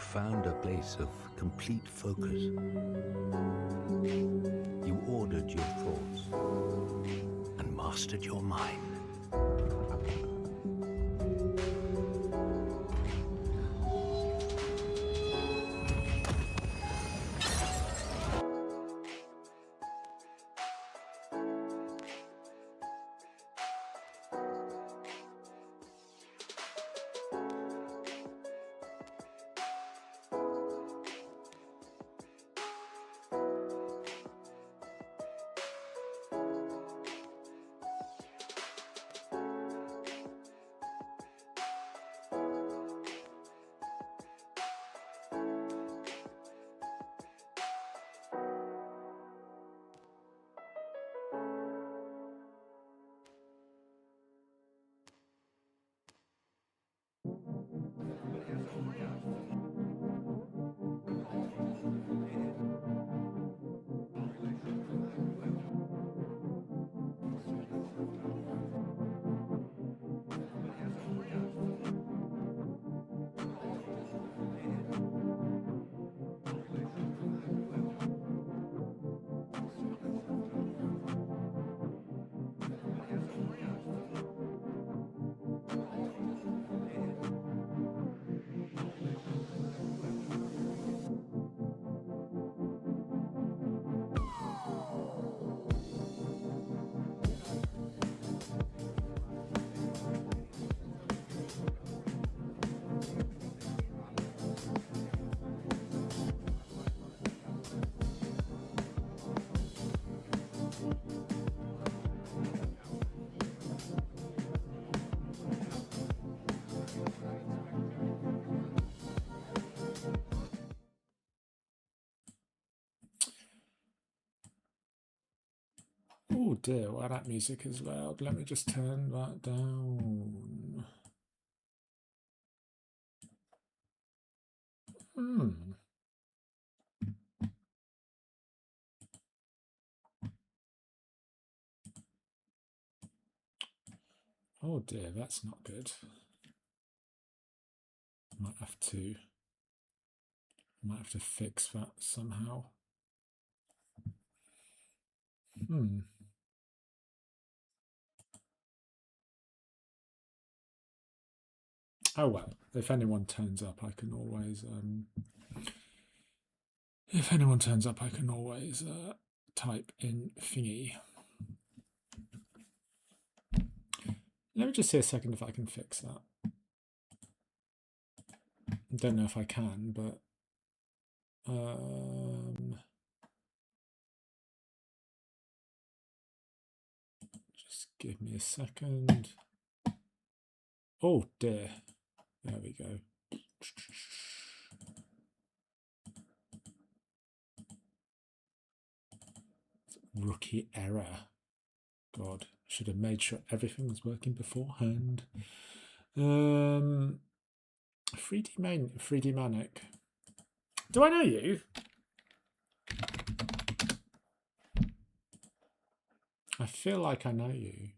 found a place of complete focus. You ordered your thoughts and mastered your mind. Oh dear, why that music is loud. Let me just turn that down. Oh dear, that's not good. Might have to fix that somehow. Oh well, if anyone turns up, I can always type in thingy. Let me just see a second if I can fix that. I don't know if I can, but just give me a second. Oh dear. There we go. Rookie error. God, should have made sure everything was working beforehand. 3D Manic. Do I know you? I feel like I know you.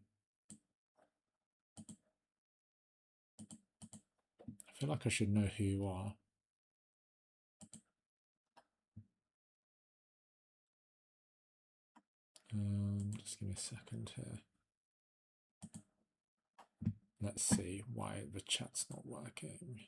I feel like I should know who you are. Just give me a second here. Let's see why the chat's not working.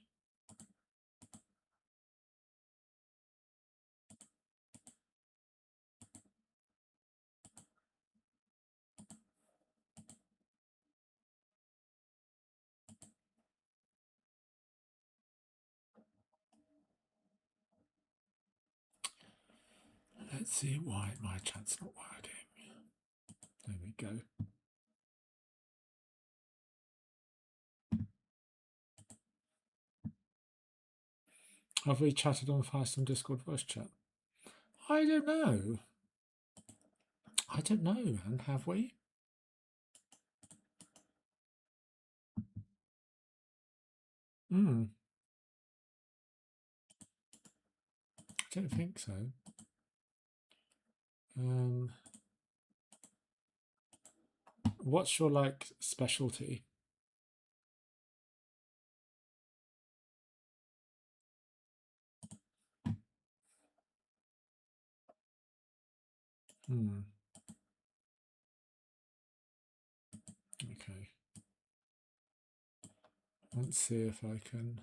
Let's see why my chat's not working. There we go. Have we chatted on Firestorm Discord voice chat? I don't know. I don't know, man. Have we? I don't think so. What's your like specialty? Okay. Let's see if I can.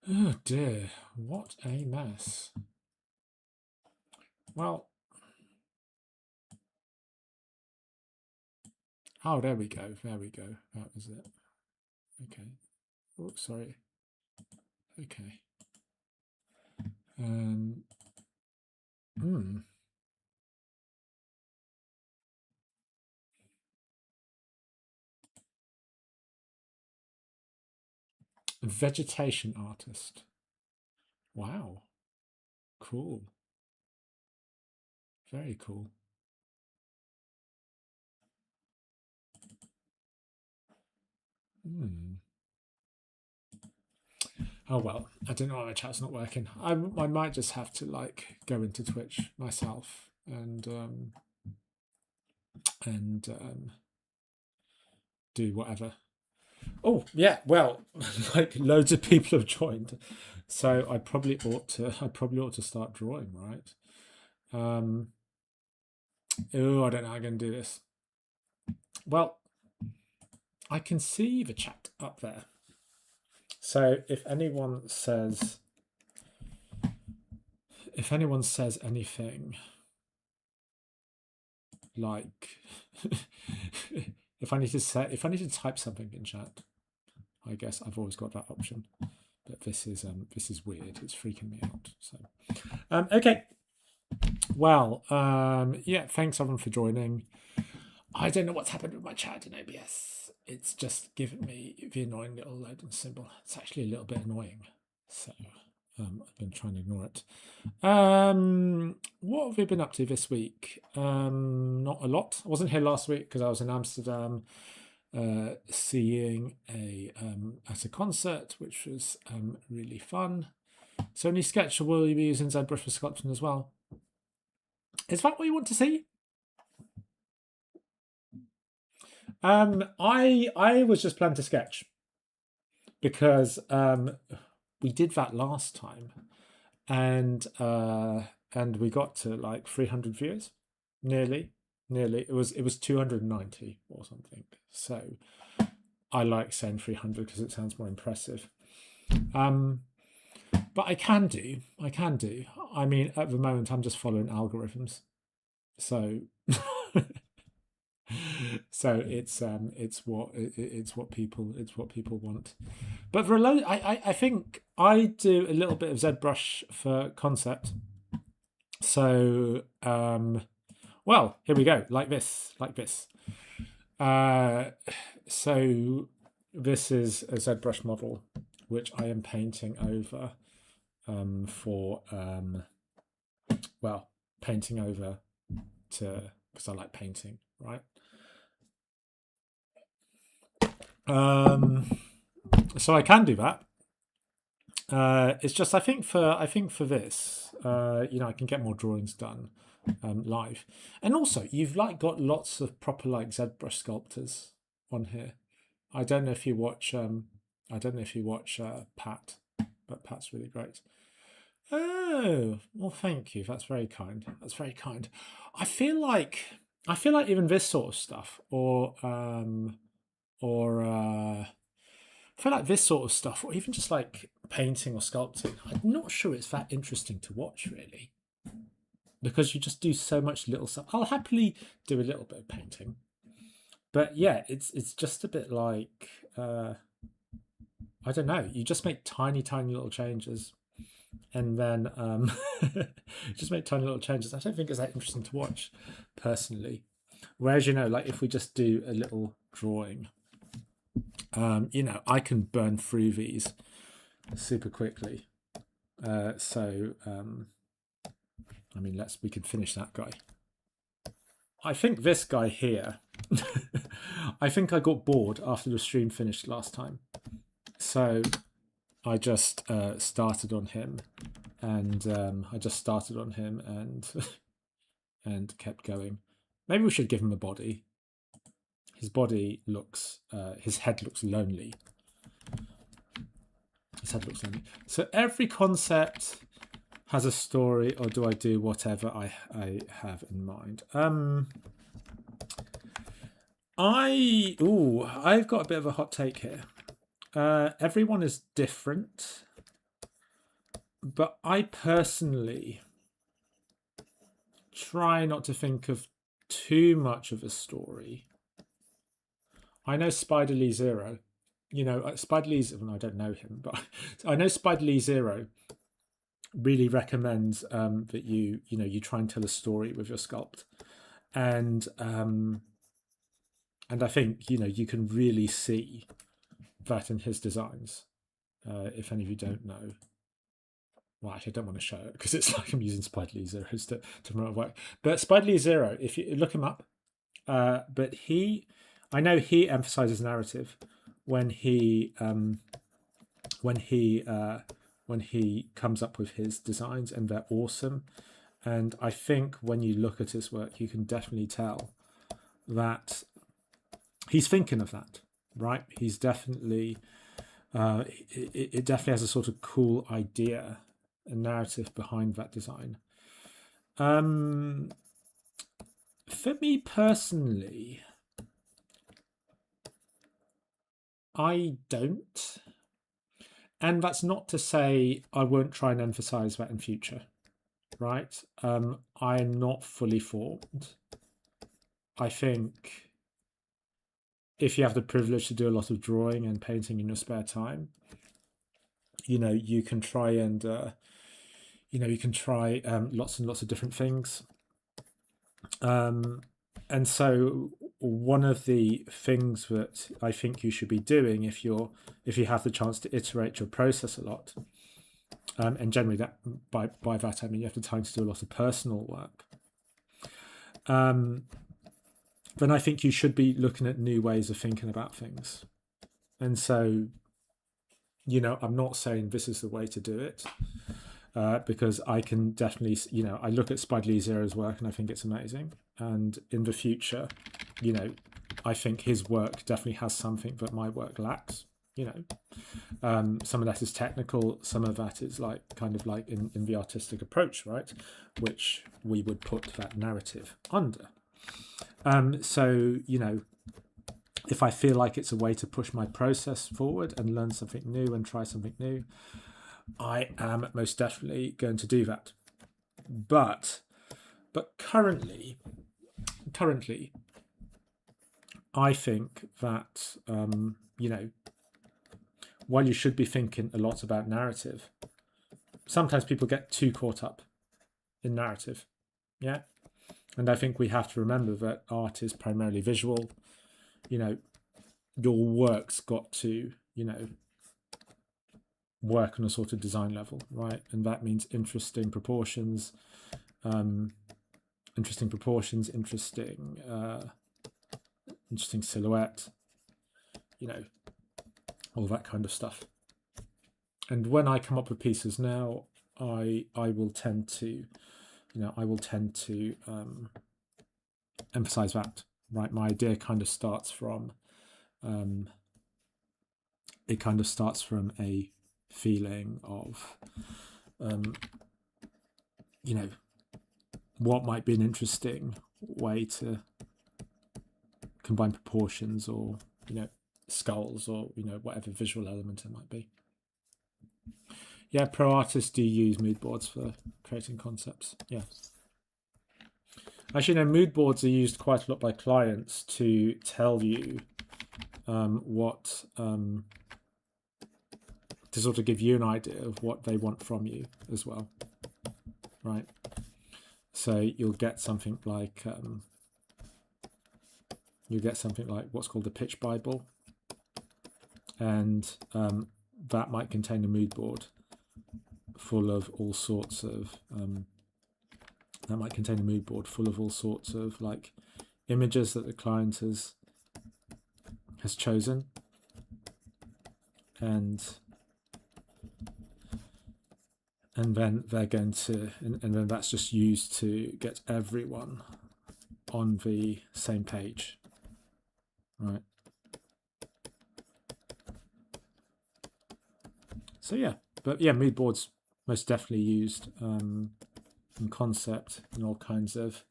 Oh dear, what a mess. Well, oh, there we go. There we go. That was it. Okay. Oh, sorry. Okay. Vegetation artist. Wow. Cool. Very cool. Oh well, I don't know why my chat's not working. I might just have to like go into Twitch myself and do whatever. Oh yeah, well, like loads of people have joined, so I probably ought to start drawing, right? Oh, I don't know how I'm going to do this. Well, I can see the chat up there. So if anyone says anything like if I need to type something in chat, I guess I've always got that option. But this is weird. It's freaking me out. So okay. Well, yeah, thanks everyone for joining. I don't know what's happened with my chat in OBS. It's just given me the annoying little loading symbol. It's actually a little bit annoying. So I've been trying to ignore it. What have we been up to this week? Not a lot. I wasn't here last week because I was in Amsterdam seeing at a concert, which was really fun. So any sketch will you be using ZBrush for sculpting as well? Is that what you want to see? I was just planning to sketch because we did that last time, and we got to like 300 views, nearly. It was 290 or something. So I like saying 300 because it sounds more impressive. But I can do. I mean, at the moment, I'm just following algorithms. So so it's what people want. But for a load, I think I do a little bit of ZBrush for concept. So well, here we go, like this. So this is a ZBrush model which I am painting over painting over because I like painting, right? So I can do that. It's just I think for this, I can get more drawings done live, and also you've like got lots of proper like ZBrush sculptors on here. I don't know if you watch Pat, but Pat's really great. Oh, well, thank you. That's very kind. I feel like even this sort of stuff, or I feel like this sort of stuff, or even just like painting or sculpting, I'm not sure it's that interesting to watch, really, because you just do so much little stuff. I'll happily do a little bit of painting, but yeah, it's just a bit like I don't know. You just make tiny little changes, and then just make tiny little changes. I don't think it's that interesting to watch, personally. Whereas like if we just do a little drawing, I can burn through these super quickly. So I mean, we can finish that guy. I think this guy here, I think I got bored after the stream finished last time. So I just started on him, and and kept going. Maybe we should give him a body. His body looks, his head looks lonely. So every concept has a story, or do I do whatever I have in mind? I've got a bit of a hot take here. Everyone is different, but I personally try not to think of too much of a story. I know Spider Lee Zero, Spider Lee's, well, I don't know him, but I know Spider Lee Zero really recommends that you try and tell a story with your sculpt, and I think you can really see that in his designs. If any of you don't know, well, actually, I don't want to show it because it's like I'm using Spider Lee Zeros to promote work. But Spider Lee Zero, if you look him up, but I know he emphasizes narrative when he comes up with his designs, and they're awesome. And I think when you look at his work, you can definitely tell that he's thinking of that, right? He's definitely, it definitely has a sort of cool idea, a narrative behind that design. For me personally, I don't. And that's not to say I won't try and emphasize that in future, right? I'm not fully formed. I think if you have the privilege to do a lot of drawing and painting in your spare time, you can try and lots and lots of different things. And so one of the things that I think you should be doing if you have the chance to iterate your process a lot, and generally that by that I mean you have the time to do a lot of personal work, then I think you should be looking at new ways of thinking about things. And so I'm not saying this is the way to do it, because I can definitely, I look at Spider Lee Zero's work and I think it's amazing. And in the future, I think his work definitely has something that my work lacks. Some of that is technical, some of that is like kind of like in the artistic approach, right? Which we would put that narrative under. So, if I feel like it's a way to push my process forward and learn something new and try something new, I am most definitely going to do that. But currently, I think that while you should be thinking a lot about narrative, sometimes people get too caught up in narrative. Yeah. And I think we have to remember that art is primarily visual. Your work's got to, work on a sort of design level, right? And that means interesting proportions, interesting silhouette, all that kind of stuff. And when I come up with pieces now, I will tend to emphasize that, right? My idea kind of starts from a feeling of what might be an interesting way to combine proportions, or skulls, or whatever visual element it might be. Yeah, pro artists do use mood boards for creating concepts. Yeah. Actually, mood boards are used quite a lot by clients to tell you what, to sort of give you an idea of what they want from you as well, right? So you'll get something like what's called a pitch Bible, and that might contain a mood board full of all sorts of like images that the client has chosen, and then they're going to, and then that's just used to get everyone on the same page, right? So yeah, but yeah, mood boards most definitely used in concept and all kinds of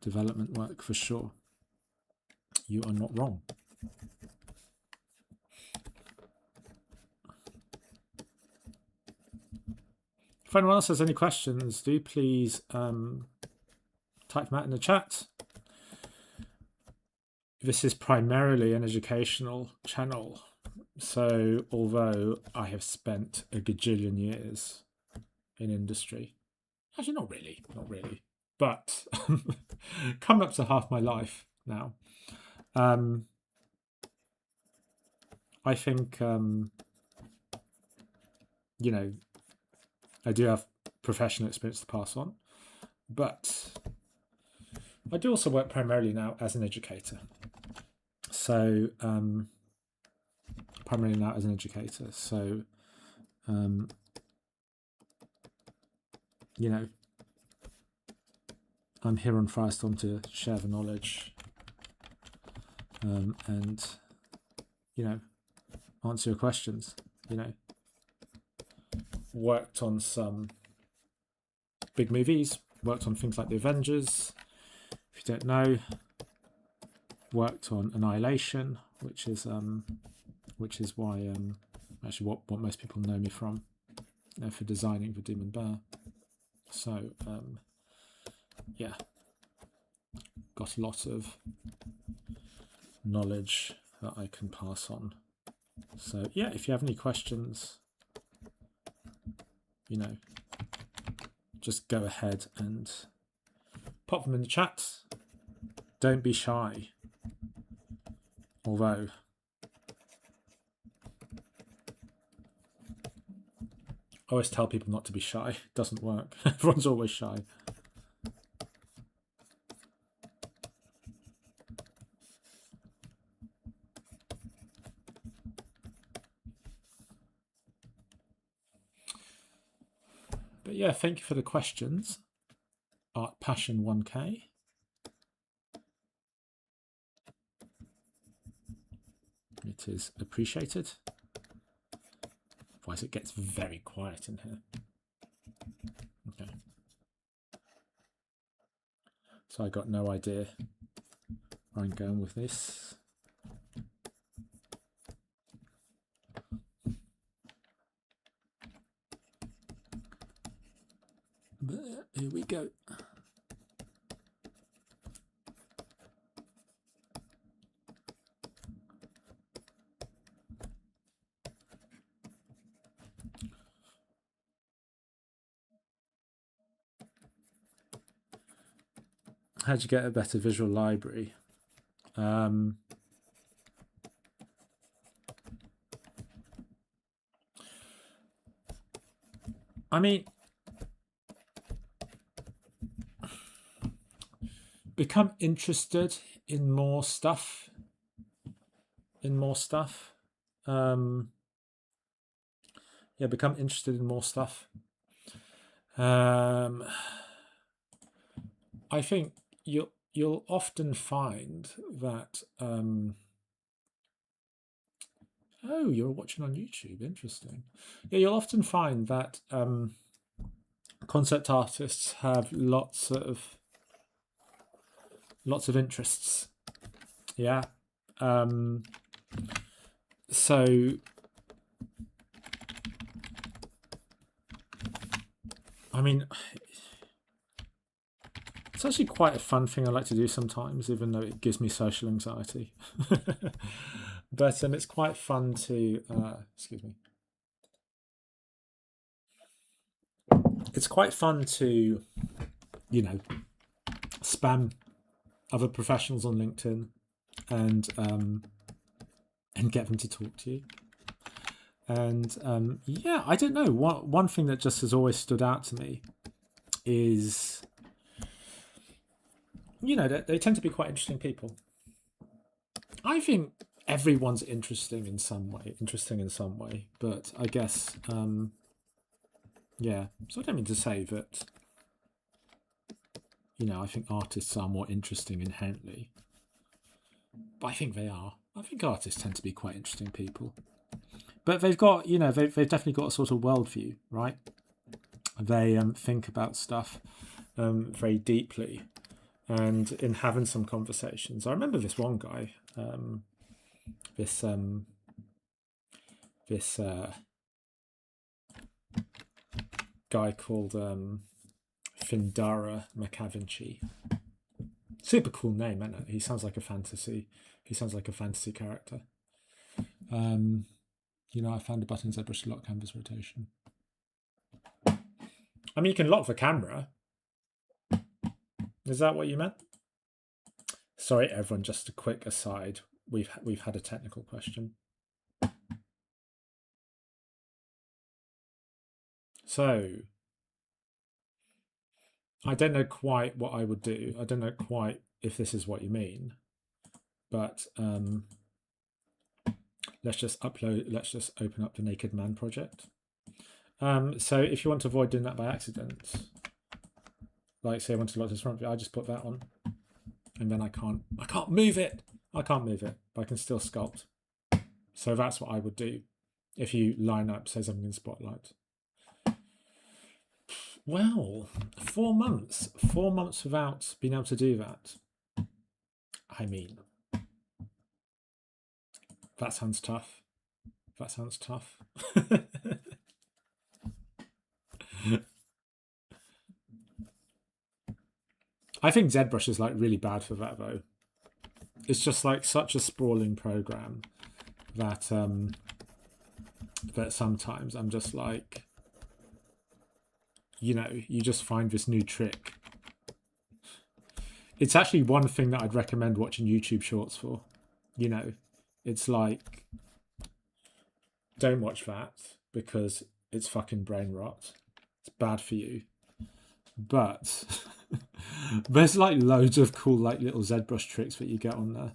development work for sure. You are not wrong. If anyone else has any questions, do please type them out in the chat. This is primarily an educational channel, so although I have spent a gajillion years in industry, actually not really, but coming up to half my life now, I think, you know, I do have professional experience to pass on, but I do also work primarily now as an educator. So, primarily now as an educator. So, you know, I'm here on Firestorm to share the knowledge and, you know, answer your questions. You know, worked on some big movies, worked on things like The Avengers. If you don't know, worked on Annihilation, which is why actually what most people know me from, for designing the Doom and Bear. So yeah, got a lot of knowledge that I can pass on. So yeah, if you have any questions, you know, just go ahead and pop them in the chat. Don't be shy. Although I always tell people not to be shy. It doesn't work. Everyone's always shy. But yeah, thank you for the questions. Art Passion 1K. It is appreciated. Otherwise it gets very quiet in here. Okay. So I got no idea where I'm going with this. But here we go. How'd you get a better visual library? I mean, become interested in more stuff. Yeah, become interested in more stuff. I think you'll often find that oh, you're watching on YouTube, interesting. Yeah, you'll often find that concept artists have lots of interests. Yeah. So I mean, it's actually quite a fun thing I like to do sometimes, even though it gives me social anxiety. But it's quite fun to, excuse me. It's quite fun to, you know, spam other professionals on LinkedIn and get them to talk to you. And yeah, I don't know. One thing that just has always stood out to me is, you know, they tend to be quite interesting people. I think everyone's interesting in some way, but I guess, yeah, so I don't mean to say that, you know, I think artists are more interesting inherently, but I think they are. I think artists tend to be quite interesting people. But they've got, you know, they've definitely got a sort of worldview, right? They think about stuff very deeply, and in having some conversations. I remember this one guy, this guy called Findara McAvinci. Super cool name, isn't it? He sounds like a fantasy. He sounds like a fantasy character. You know, I found a button ZBrush to lock canvas rotation. I mean, you can lock the camera. Is that what you meant? Sorry, everyone. Just a quick aside. We've had a technical question. So, I don't know quite what I would do. I don't know quite if this is what you mean, but let's just open up the Naked Man project. So if you want to avoid doing that by accident, like say I want to lock this front view, I just put that on, and then I can't move it. I can't move it, but I can still sculpt. So that's what I would do if you line up, say something in Spotlight. Well, 4 months. 4 months without being able to do that. I mean, that sounds tough. That sounds tough. I think ZBrush is like really bad for that though. It's just like such a sprawling program that that sometimes I'm just like, you know, you just find this new trick. It's actually one thing that I'd recommend watching YouTube shorts for. You know, it's like, don't watch that because it's fucking brain rot. It's bad for you. But there's like loads of cool like little ZBrush tricks that you get on there.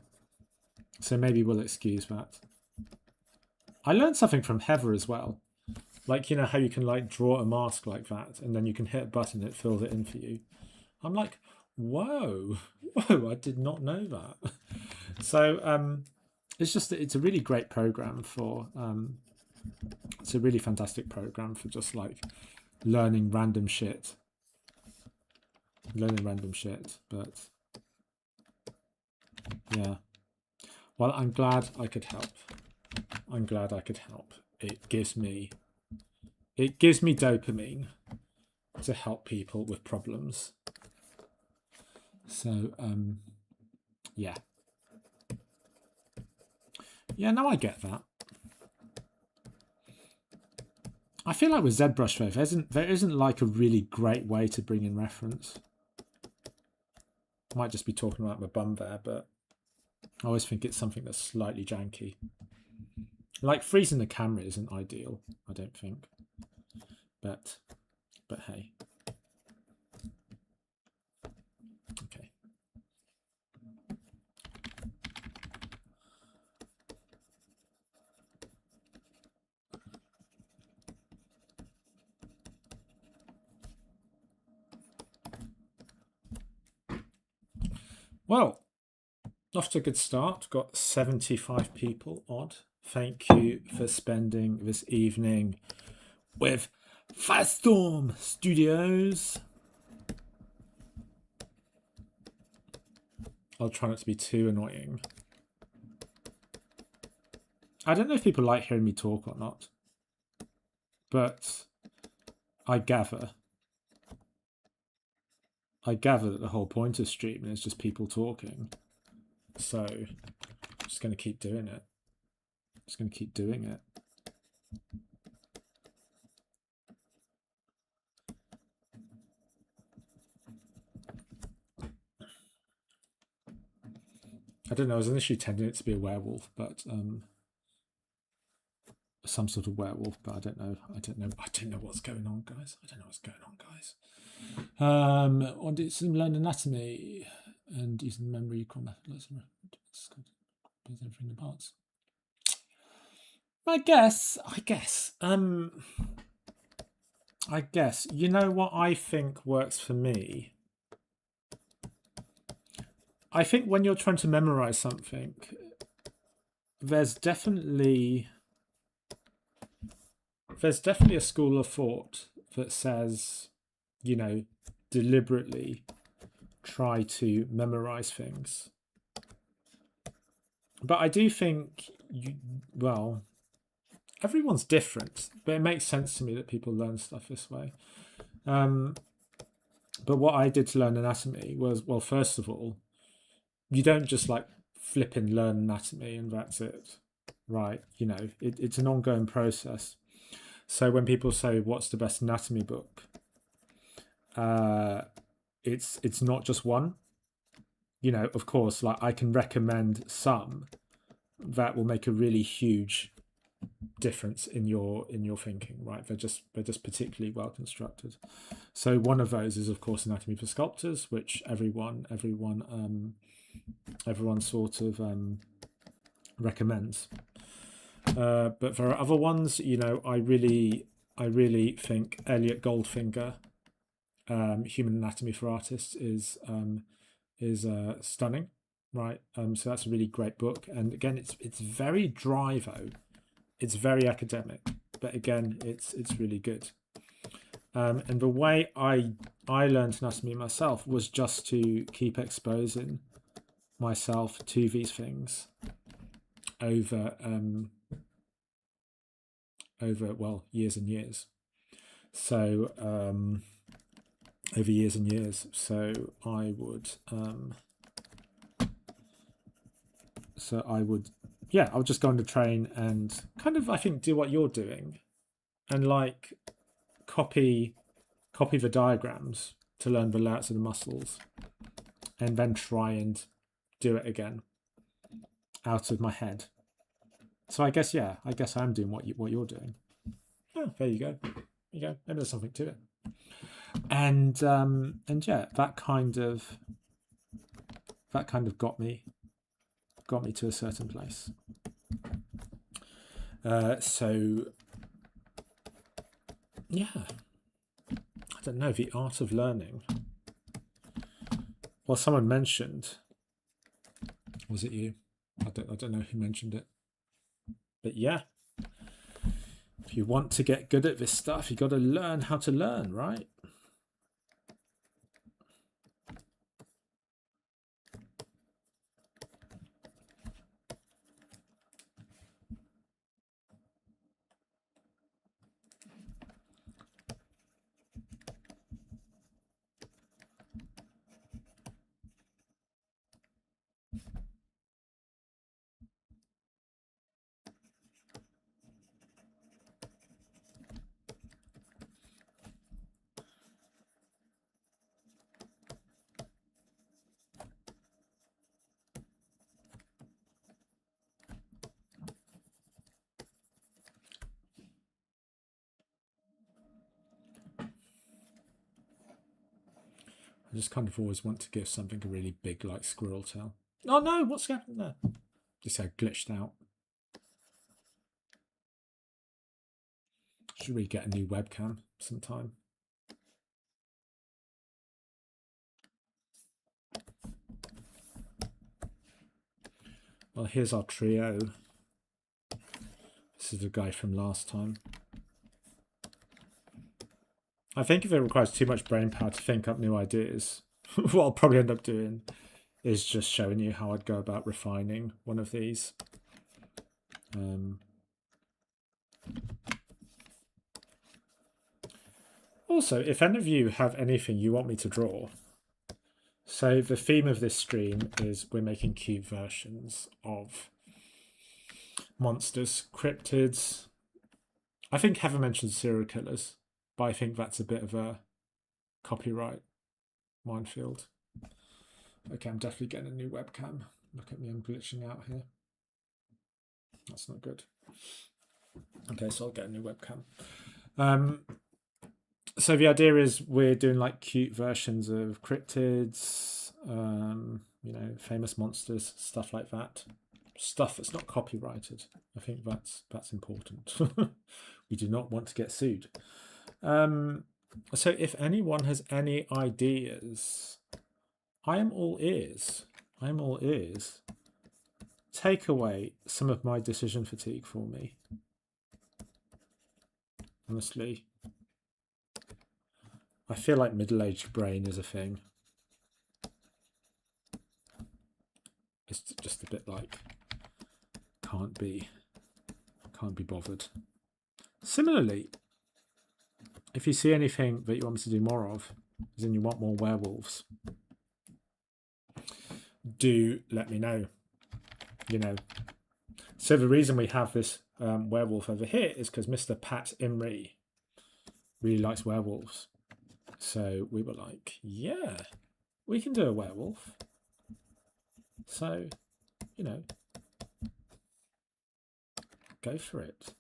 So maybe we'll excuse that. I learned something from Heather as well. Like, you know how you can like draw a mask like that and then you can hit a button, it fills it in for you. I'm like, whoa, I did not know that. So it's just, it's a really great program for, it's a really fantastic program for just like learning random shit. But yeah. Well, I'm glad I could help. It gives me dopamine to help people with problems. So yeah. No, I get that. I feel like with ZBrush though, there isn't like a really great way to bring in reference. I might just be talking about my bum there, but I always think it's something that's slightly janky. Like freezing the camera isn't ideal, I don't think. But hey. Okay. Well, off to a good start. Got 75 people odd. Thank you for spending this evening with Firestorm Studios. I'll try not to be too annoying. I don't know if people like hearing me talk or not, but I gather that the whole point of streaming is just people talking. So I'm just going to keep doing it. I don't know, I was initially intending it to be a werewolf, but some sort of werewolf, but I don't know what's going on, guys. On it's learn anatomy and using memory combat everything in parts. I guess. You know what I think works for me? I think when you're trying to memorize something, there's definitely there's definitely a school of thought that says, you know, deliberately try to memorize things. But I do think, well, everyone's different, but it makes sense to me that people learn stuff this way. But what I did to learn anatomy was, well, first of all, you don't just like flip and learn anatomy and that's it, right? You know, it's an ongoing process. So when people say, what's the best anatomy book? It's not just one. You know, of course, like I can recommend some that will make a really huge difference in your thinking, right? They're just particularly well constructed. So one of those is, of course, Anatomy for Sculptors, which everyone sort of recommends. But there are other ones, you know, I really think Elliot Goldfinger, Human Anatomy for Artists, is stunning, right? So that's a really great book, and again, it's very dry though. It's very academic, but again, it's really good. And the way I learned anatomy myself was just to keep exposing myself to these things over well, years and years. So over years and years. So I would yeah, I'll just go on the train and kind of, I think, do what you're doing and like copy the diagrams to learn the layouts of the muscles and then try and do it again out of my head. So I guess, yeah, I'm doing what you're doing. Oh, there you go. Maybe there's something to it. And yeah, that kind of got me to a certain place. So yeah, I don't know, the art of learning. Well, someone mentioned, was it you? I don't know who mentioned it, but yeah, if you want to get good at this stuff, you got to learn how to learn, right? I just kind of always want to give something a really big, like squirrel tail. Oh no, what's happening there? Just got glitched out. Should really get a new webcam sometime. Well, here's our trio. This is the guy from last time. I think if it requires too much brain power to think up new ideas, what I'll probably end up doing is just showing you how I'd go about refining one of these. Also, if any of you have anything you want me to draw, so the theme of this stream is we're making cube versions of monsters, cryptids. I think Heather mentioned serial killers, but I think that's a bit of a copyright minefield. Okay, I'm definitely getting a new webcam. Look at me, I'm glitching out here. That's not good. Okay, so I'll get a new webcam. So the idea is we're doing like cute versions of cryptids, you know, famous monsters, stuff like that. Stuff that's not copyrighted. I think that's important. We do not want to get sued. So if anyone has any ideas, I am all ears. I'm all ears. Take away some of my decision fatigue for me. honestly. I feel like middle-aged brain is a thing. It's just a bit like can't be bothered. Similarly, if you see anything that you want me to do more of, as in you want more werewolves, do let me know. You know. So the reason we have this werewolf over here is because Mr. Pat Imrie really likes werewolves. So we were like, yeah, we can do a werewolf. So, you know, go for it.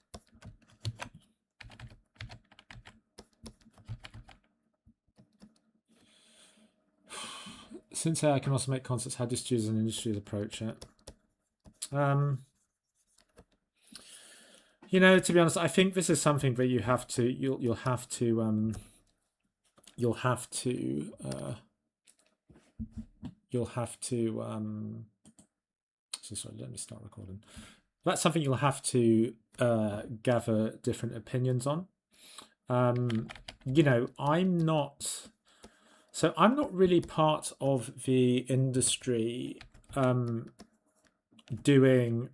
Since I can also make concerts, how do studios and industries approach it? You know, to be honest, I think this is something that you have to, you'll have to sorry, let me start recording. That's something you'll have to gather different opinions on. You know, I'm not really part of the industry doing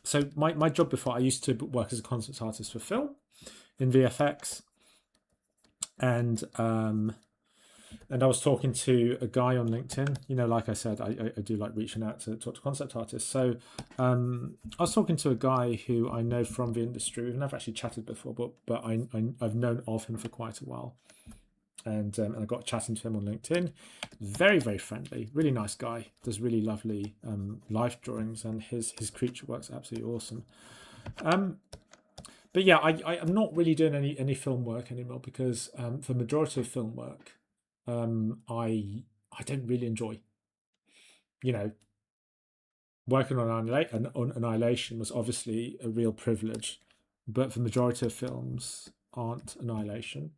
so my job before, I used to work as a concept artist for film in VFX, and I was talking to a guy on LinkedIn. You know, like I said, I do like reaching out to talk to concept artists. So I was talking to a guy who I know from the industry. We've never actually chatted before, but I've known of him for quite a while. And I got chatting to him on LinkedIn. Very, very friendly, really nice guy. Does really lovely life drawings, and his creature work's absolutely awesome. But yeah, I'm not really doing any film work anymore because the majority of film work I don't really enjoy. You know, working on Annihilation was obviously a real privilege, but the majority of films aren't Annihilation.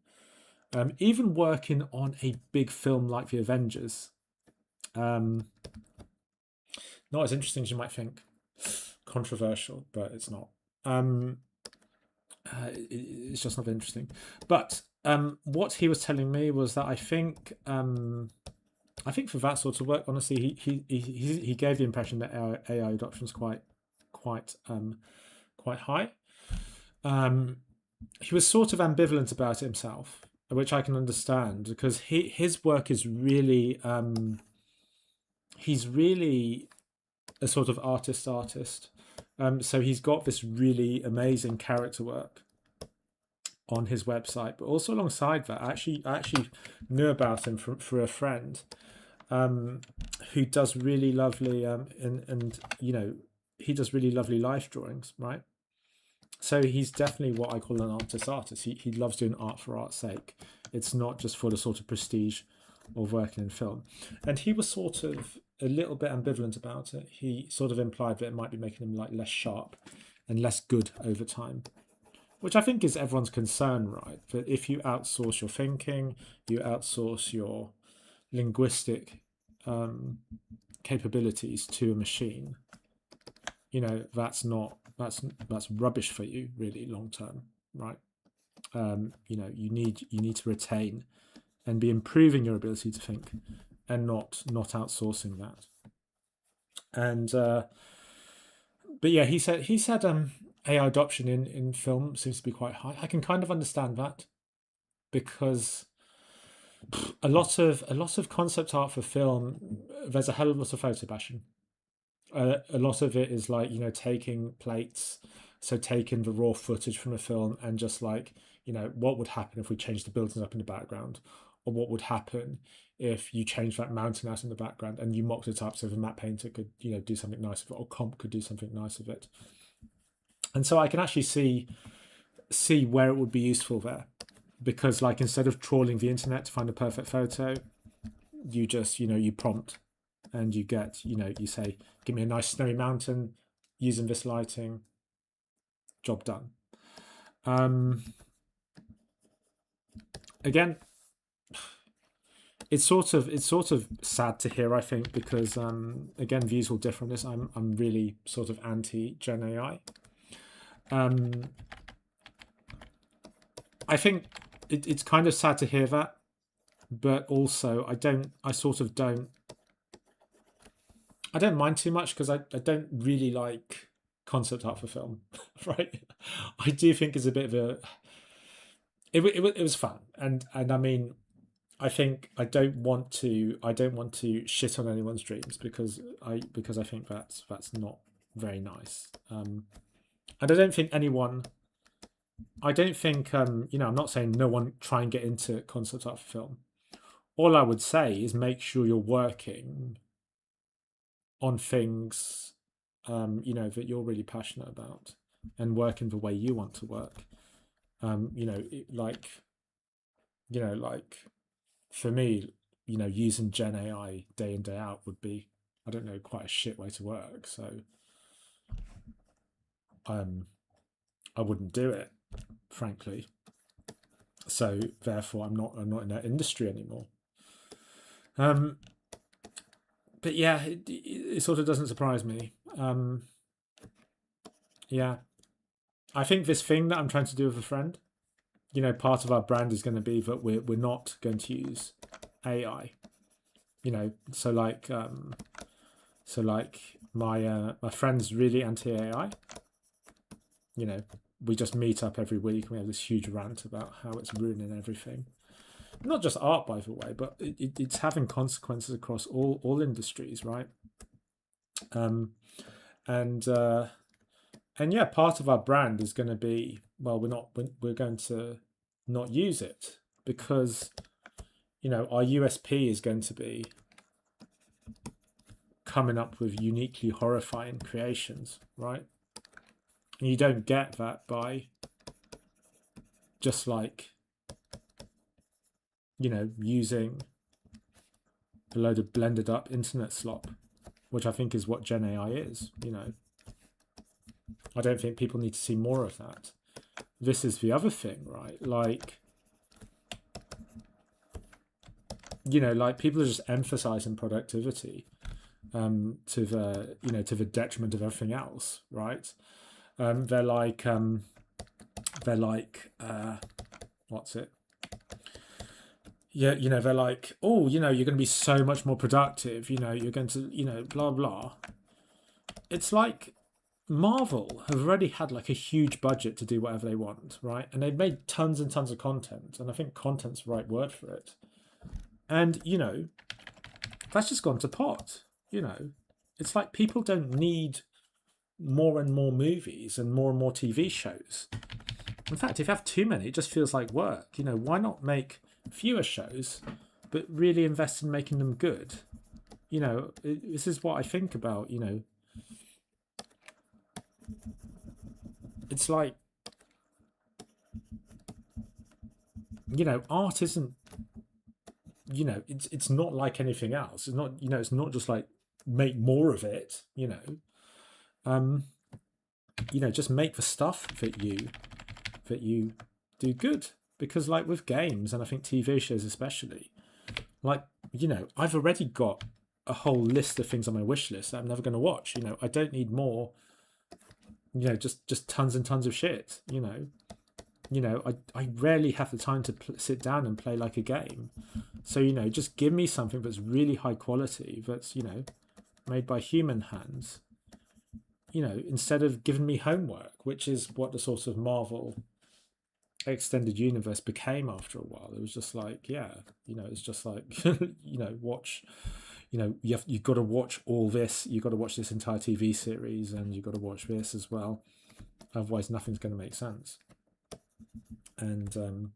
Even working on a big film like The Avengers, not as interesting as you might think. Controversial, but it's not. It's just not interesting. But what he was telling me was that I think for that sort of work, honestly, he gave the impression that AI adoption is quite high. He was sort of ambivalent about it himself, which I can understand, because his work is really he's really a sort of artist. So he's got this really amazing character work on his website, but also alongside that, I actually knew about him for a friend who does really lovely and you know, he does really lovely life drawings, right? So he's definitely what I call an artist. He loves doing art for art's sake. It's not just for the sort of prestige of working in film. And he was sort of a little bit ambivalent about it. He sort of implied that it might be making him like less sharp and less good over time, which I think is everyone's concern, right? That if you outsource your thinking, you outsource your linguistic capabilities to a machine, you know, that's rubbish for you really long term, right? You know, you need to retain and be improving your ability to think, and not outsourcing that. And but yeah, he said AI adoption in film seems to be quite high. I can kind of understand that, because a lot of concept art for film, there's a hell of a lot of photo bashing. A lot of it is like, you know, taking plates, so taking the raw footage from a film and just like, you know, what would happen if we changed the buildings up in the background, or what would happen if you changed that mountain out in the background and you mocked it up so the matte painter could, you know, do something nice with it, or comp could do something nice with it. And so I can actually see where it would be useful there, because like instead of trawling the internet to find a perfect photo, you just, you know, you prompt and you get, you know, you say, give me a nice snowy mountain using this lighting, job done. Again, it's sort of sad to hear, I think, because again, views will differ on this. I'm really sort of anti Gen AI. I think it's kind of sad to hear that, but also I sort of don't, I don't mind too much because I don't really like concept art for film, right? I do think it's a bit of a, it was fun, and I mean, I think I don't want to shit on anyone's dreams because I think that's not very nice. And I don't think anyone, I don't think I'm not saying no one try and get into concept art for film. All I would say is make sure you're working on things that you're really passionate about and working the way you want to work. Like for me, using Gen AI day in day out would be, I don't know, quite a shit way to work. So I wouldn't do it, frankly. So therefore, I'm not in that industry anymore. But yeah, it sort of doesn't surprise me. Yeah, I think this thing that I'm trying to do with a friend, part of our brand is going to be that we're not going to use AI. So my friend's really anti AI. We just meet up every week and we have this huge rant about how it's ruining everything. Not just art, by the way, but it's having consequences across all industries, right? And yeah, part of our brand is going to be, well, we're going to not use it because our USP is going to be coming up with uniquely horrifying creations, right? And you don't get that by just like using a load of blended up internet slop, which I think is what Gen AI is. I don't think people need to see more of that. This is the other thing, right? Like people are just emphasizing productivity to the detriment of everything else, right? They're like what's it? Yeah, they're like, oh, you're going to be so much more productive. You're going to, blah blah. It's like Marvel have already had like a huge budget to do whatever they want, right? And they've made tons and tons of content, and I think content's the right word for it. And that's just gone to pot. It's like people don't need more and more movies and more TV shows. In fact, if you have too many, it just feels like work. Why not make fewer shows, but really invest in making them good? This is what I think about. It's like, art isn't. It's not like anything else. It's not. It's not just like make more of it. Just make the stuff that you do good. Because like with games, and I think TV shows especially, like I've already got a whole list of things on my wish list that I'm never going to watch. I don't need more. Just tons and tons of shit. I rarely have the time to sit down and play like a game. So just give me something that's really high quality, that's made by human hands. Instead of giving me homework, which is what the sort of Marvel extended universe became after a while. It was just like, yeah, it's just like watch, you've got to watch all this, you've got to watch this entire TV series, and you've got to watch this as well, otherwise nothing's going to make sense. And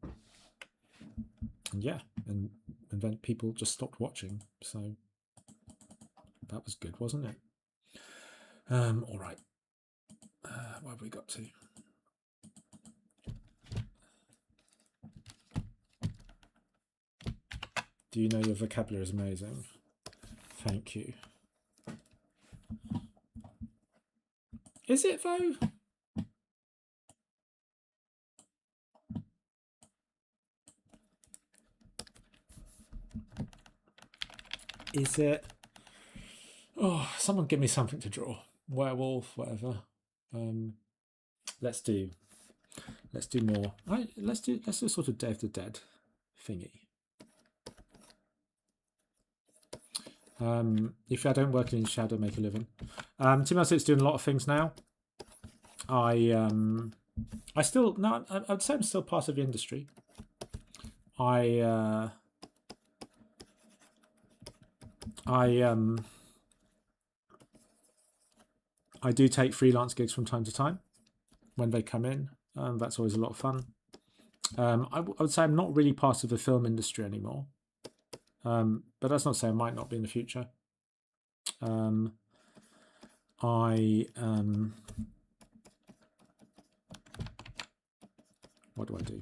yeah, and then people just stopped watching. So that was good, wasn't it? All right, what have we got to? Do you know your vocabulary is amazing? Thank you. Is it though? Is it? Oh, someone give me something to draw. Werewolf, whatever. Let's do Let's do more. Let's do sort of Day of the Dead thingy. If I don't work in shadow, make a living. To be honest, it's doing a lot of things now. I still no. I would say I'm still part of the industry. I do take freelance gigs from time to time when they come in. That's always a lot of fun. I would say I'm not really part of the film industry anymore. But that's not to say I might not be in the future. What do I do?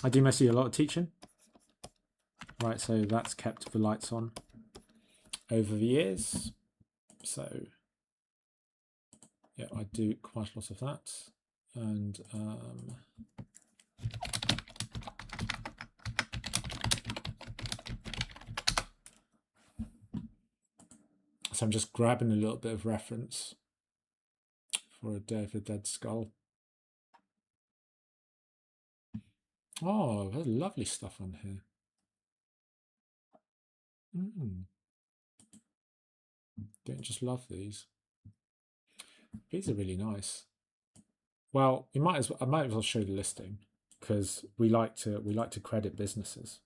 I do mostly a lot of teaching. Right, so that's kept the lights on over the years. So yeah, I do quite a lot of that. And so I'm just grabbing a little bit of reference for a Day of the Dead skull. Oh, there's lovely stuff on here. Don't just love these. These are really nice. Well, I might as well show the listing because we like to credit businesses.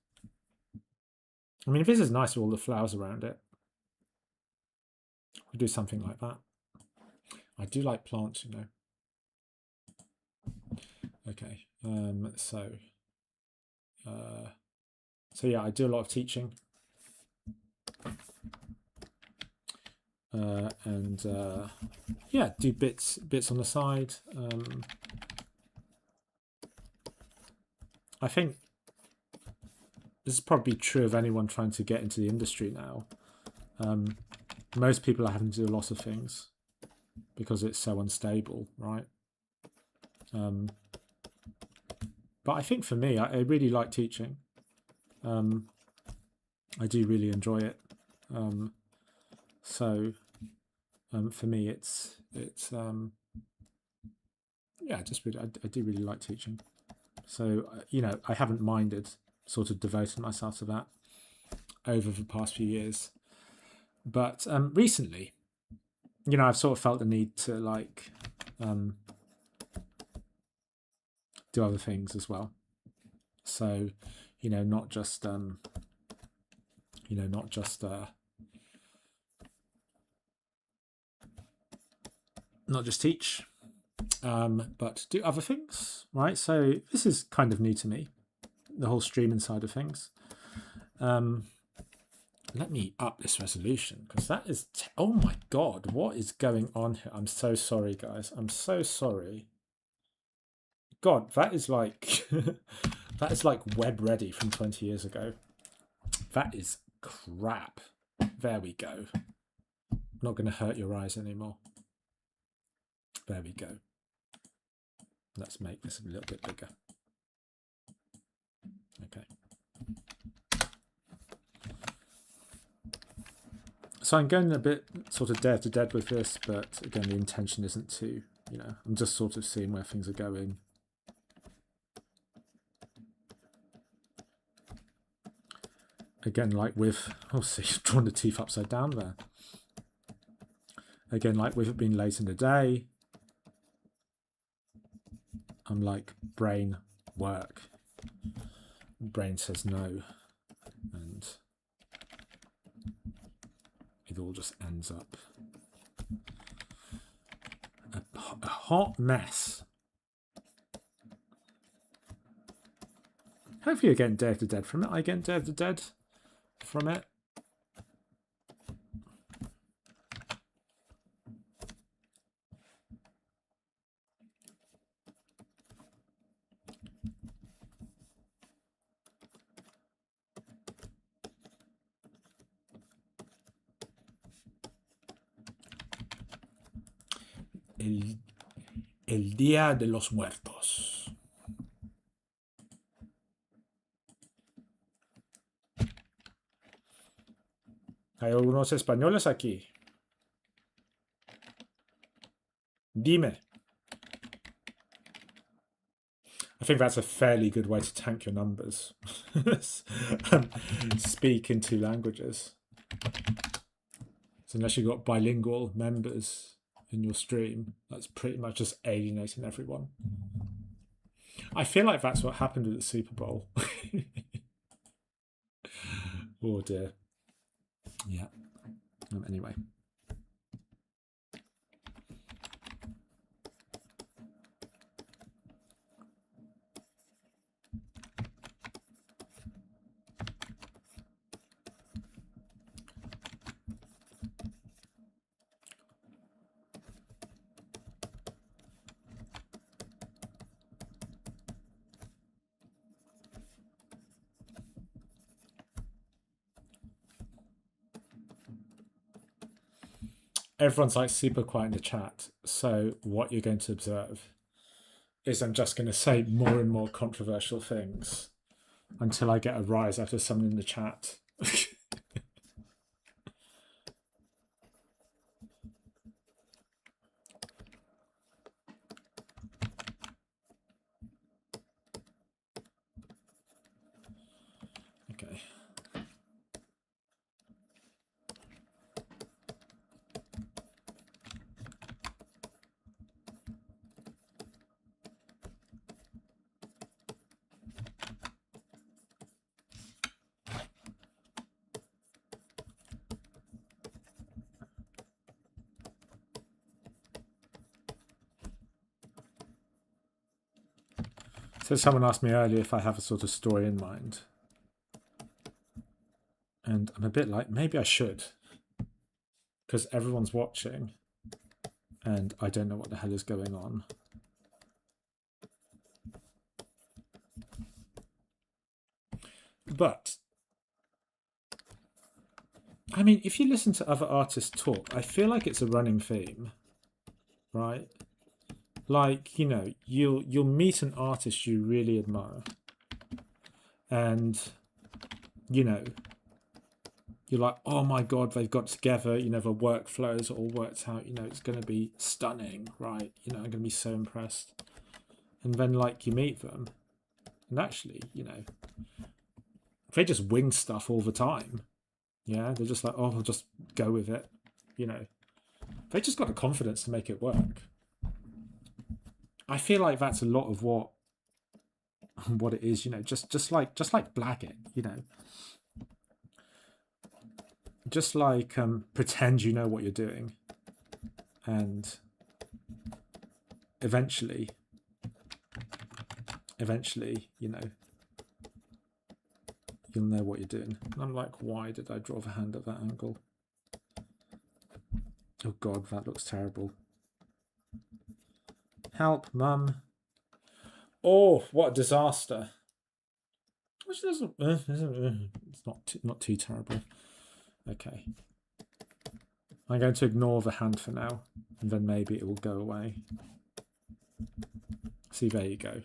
I mean, if this is nice with all the flowers around it, we do something like that. I do like plants, you know. Okay, so yeah, I do a lot of teaching, and yeah, do bits on the side. I think this is probably true of anyone trying to get into the industry now. Most people are having to do a lot of things because it's so unstable, right? But I think for me, I really like teaching. I do really enjoy it. So for me, it's yeah, just really, I do really like teaching. So you know, I haven't minded sort of devoting myself to that over the past few years. But recently, you know, I've sort of felt the need to like do other things as well. So, you know, not just teach, but do other things, right? So this is kind of new to me, the whole streaming side of things. Let me up this resolution because that is oh my god, what is going on here? I'm so sorry, guys. I'm so sorry. God, that is like that is like web ready from 20 years ago. That is crap. There we go. Not going to hurt your eyes anymore. There we go. Let's make this a little bit bigger. Okay. So I'm going a bit sort of Day of the Dead with this, but again, the intention isn't to, you know, I'm just sort of seeing where things are going. Again, like with, oh, see, you've drawn the teeth upside down there. Again, like with it being late in the day, I'm like, brain, work. Brain says no. And it all just ends up a hot mess. Hopefully you're getting Day of the Dead from it. I get Day of the Dead from it. El Día de los Muertos. Hay algunos españoles aquí. Dime. I think that's a fairly good way to tank your numbers. Speak in 2 languages. So unless you've got bilingual members in your stream, that's pretty much just alienating everyone. I feel like that's what happened with the Super Bowl. Oh dear. Yeah. Anyway. Everyone's like super quiet in the chat. So what you're going to observe is I'm just going to say more and more controversial things until I get a rise out of someone in the chat. Okay. So someone asked me earlier if I have a sort of story in mind. And I'm a bit like, maybe I should. Because everyone's watching. And I don't know what the hell is going on. But, I mean, if you listen to other artists talk, I feel like it's a running theme. Right? Like, you know, you'll meet an artist you really admire. And, you know, you're like, oh my God, they've got together, you know, the workflows all worked out, you know, it's going to be stunning, right? You know, I'm going to be so impressed. And then, like, you meet them, and actually, you know, they just wing stuff all the time. Yeah, they're just like, oh, I'll just go with it. You know, they just got the confidence to make it work. I feel like that's a lot of what it is, you know, just like blag it, you know. Just like pretend you know what you're doing, and eventually, you know, you'll know what you're doing. And I'm like, why did I draw the hand at that angle? Oh God, that looks terrible. Help, Mum. Oh, what a disaster. Which doesn't, it's not too terrible. Okay. I'm going to ignore the hand for now, and then maybe it will go away. See, there you go.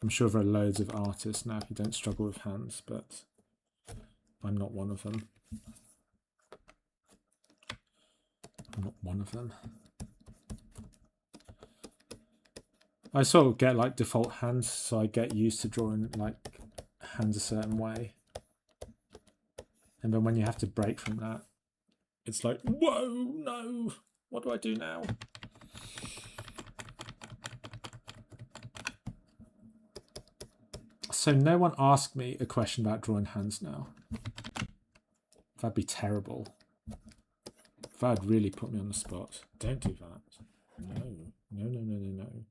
I'm sure there are loads of artists now who don't struggle with hands, but I'm not one of them. I'm not one of them. I sort of get like default hands, so I get used to drawing like hands a certain way. And then when you have to break from that, it's like, whoa, no, what do I do now? So no one asked me a question about drawing hands now. That'd be terrible. That'd really put me on the spot. Don't do that. No, no, no, no, no, no.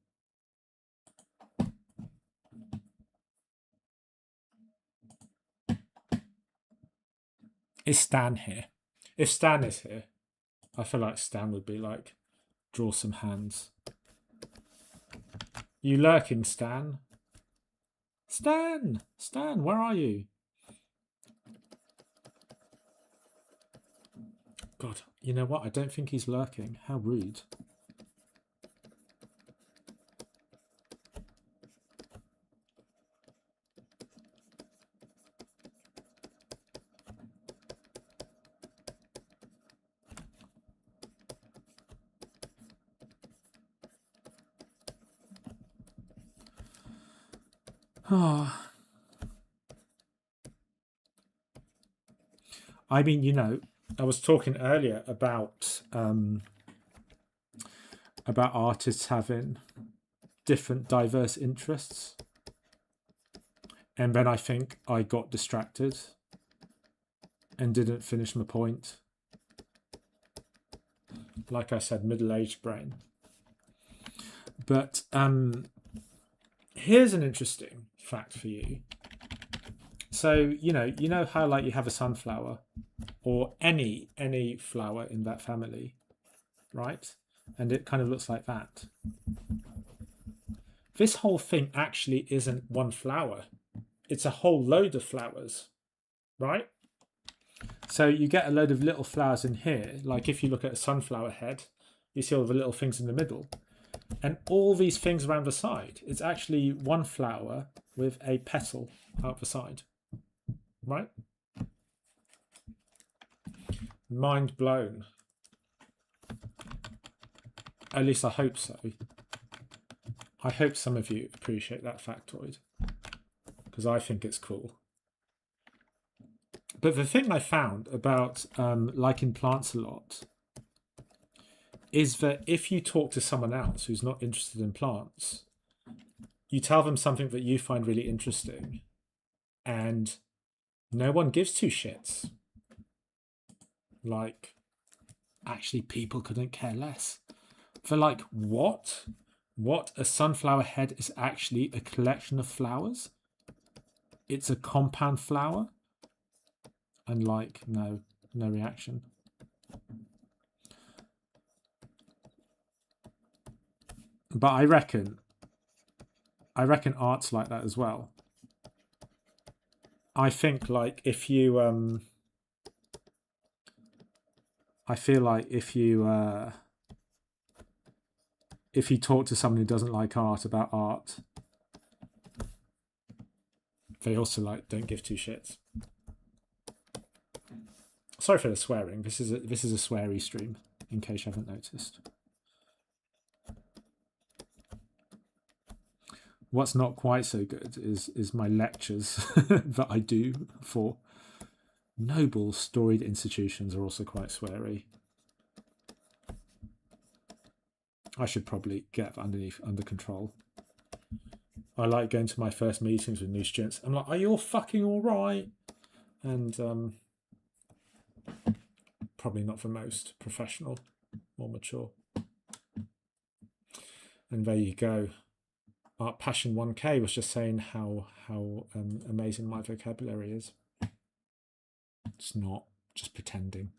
Is Stan here? If Stan is here, I feel like Stan would be like, draw some hands. You lurking, Stan? Stan! Stan, where are you? God, you know what? I don't think he's lurking. How rude. Oh. I mean, you know, I was talking earlier about artists having different diverse interests, and then I think I got distracted and didn't finish my point. Like I said, middle-aged brain. But here's an interesting fact for you. So you know how like you have a sunflower or any flower in that family, right? And it kind of looks like that. This whole thing actually isn't one flower. It's a whole load of flowers, right? So you get a load of little flowers in here. Like if you look at a sunflower head, you see all the little things in the middle. And all these things around the side. It's actually one flower with a petal out the side, right? Mind blown. At least I hope so. I hope some of you appreciate that factoid, because I think it's cool. But the thing I found about liking plants a lot is that if you talk to someone else who's not interested in plants, you tell them something that you find really interesting, and no one gives two shits. Like, actually, people couldn't care less. For like, what? What? A sunflower head is actually a collection of flowers? It's a compound flower? And like, no reaction. But I reckon art's like that as well. I think like if you I feel like if you talk to someone who doesn't like art about art, they also like don't give two shits. Sorry for the swearing. This is a sweary stream, in case you haven't noticed. What's not quite so good is my lectures that I do for noble storied institutions are also quite sweary. I should probably get under control. I like going to my first meetings with new students. I'm like, are you all fucking all right? And probably not for most professional or mature. And there you go. Art Passion 1K was just saying how amazing my vocabulary is. It's not, just pretending.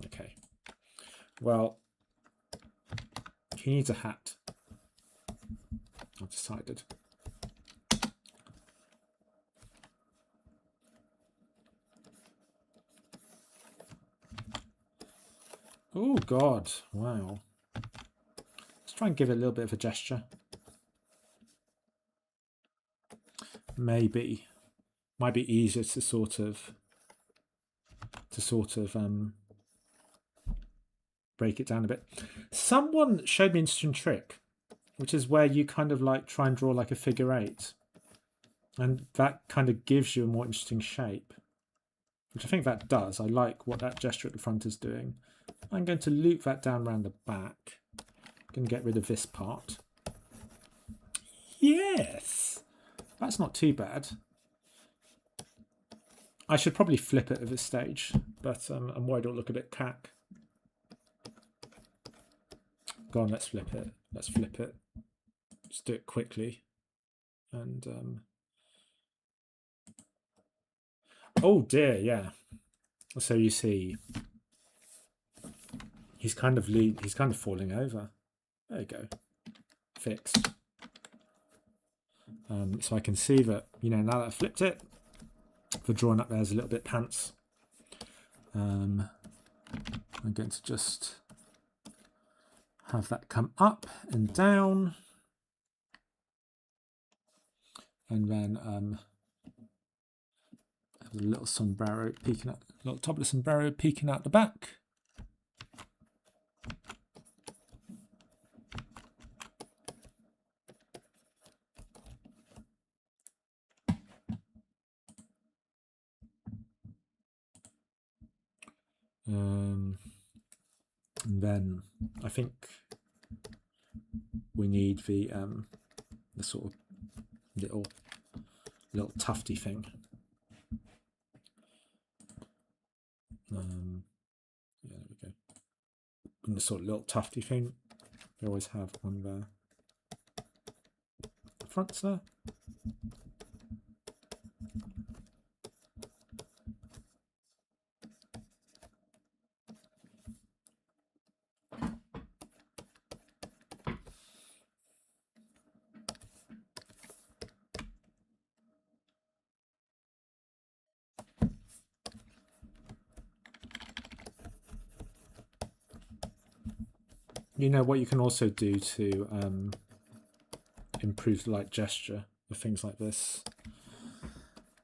Okay. Well, he needs a hat. I've decided. Oh God! Wow. Let's try and give it a little bit of a gesture. Maybe might be easier to sort of break it down a bit. Someone showed me an interesting trick, which is where you kind of like try and draw like a figure eight, and that kind of gives you a more interesting shape, which I think that does. I like what that gesture at the front is doing. I'm going to loop that down around the back. I'm going to get rid of this part. Yes, that's not too bad. I should probably flip it at this stage, but I'm worried it'll look a bit cack. Go on, let's flip it. Let's flip it. Just do it quickly. And oh dear, yeah. So you see, he's kind of falling over. There you go. Fixed. So I can see that, you know, now that I've flipped it, the drawing up there is a little bit pants. I'm going to just have that come up and down, and then have a little sombrero peeking out, little top of the sombrero peeking out the back. And then I think we need the sort of little tufty thing. Yeah, there we go. And the sort of little tufty thing we always have on the front there. You know what you can also do to improve the light gesture of things like this.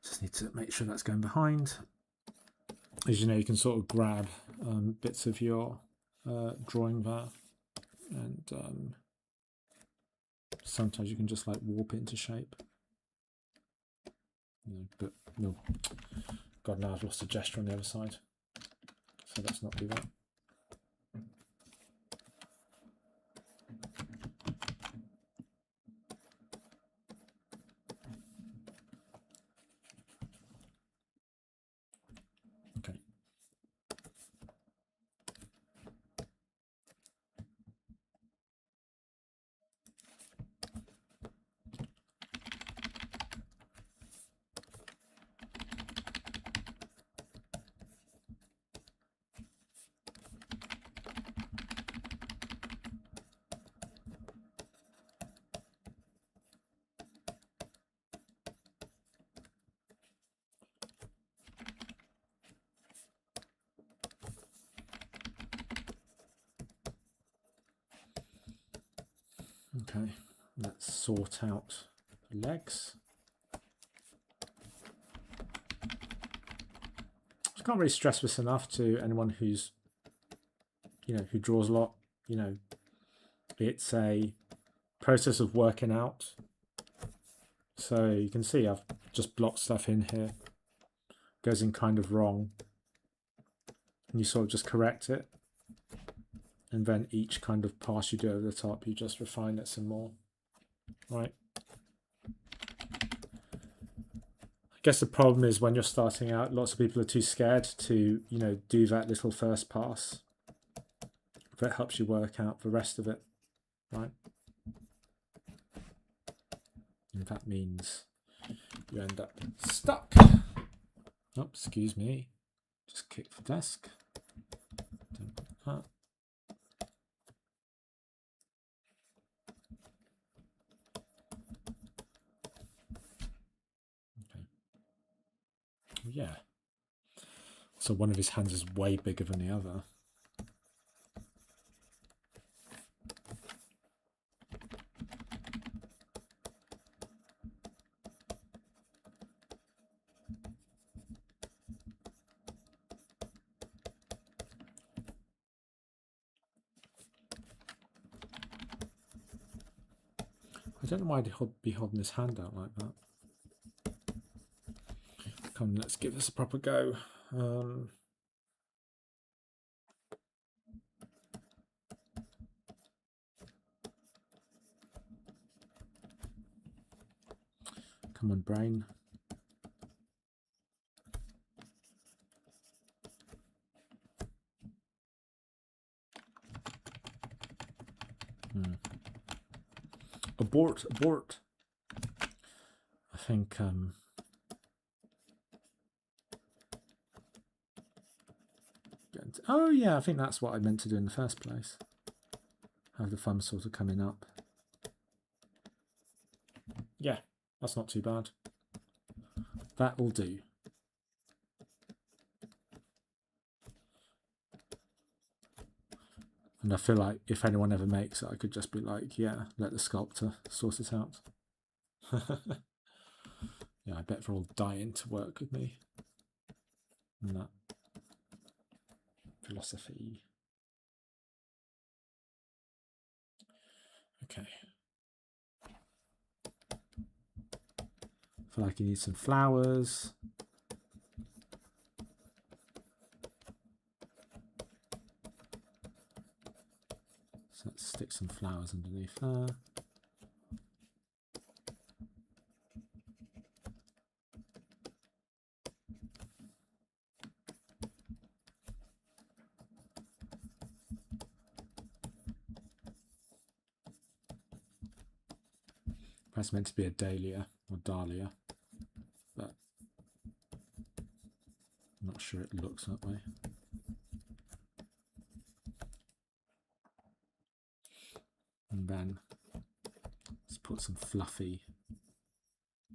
Just need to make sure that's going behind. As you know, you can sort of grab bits of your drawing there, and sometimes you can just like warp it into shape. But no, God, now I've lost a gesture on the other side, so let's not do that. Okay. Okay, let's sort out the legs. I can't really stress this enough to anyone who's, who draws a lot. It's a process of working out. So you can see I've just blocked stuff in here. Goes in kind of wrong. And you sort of just correct it. And then each kind of pass you do over the top, you just refine it some more. Right. I guess the problem is when you're starting out, lots of people are too scared to, do that little first pass. That helps you work out the rest of it. Right. And that means you end up stuck. Oh, excuse me. Just kick the desk. Don't put that. Yeah. So one of his hands is way bigger than the other. I don't know why he'd be holding his hand out like that. Come on, let's give this a proper go. Come on, brain. Abort, abort. I think oh yeah, I think that's what I meant to do in the first place. Have the thumb sort of coming up. Yeah, that's not too bad. That will do. And I feel like if anyone ever makes it, I could just be like, yeah, let the sculptor sort it out. Yeah, I bet they're all dying to work with me. And that philosophy. Okay. I feel like you need some flowers. stick some flowers underneath there. That's meant to be a dahlia or dahlia, but I'm not sure it looks that way. And then let's put some fluffy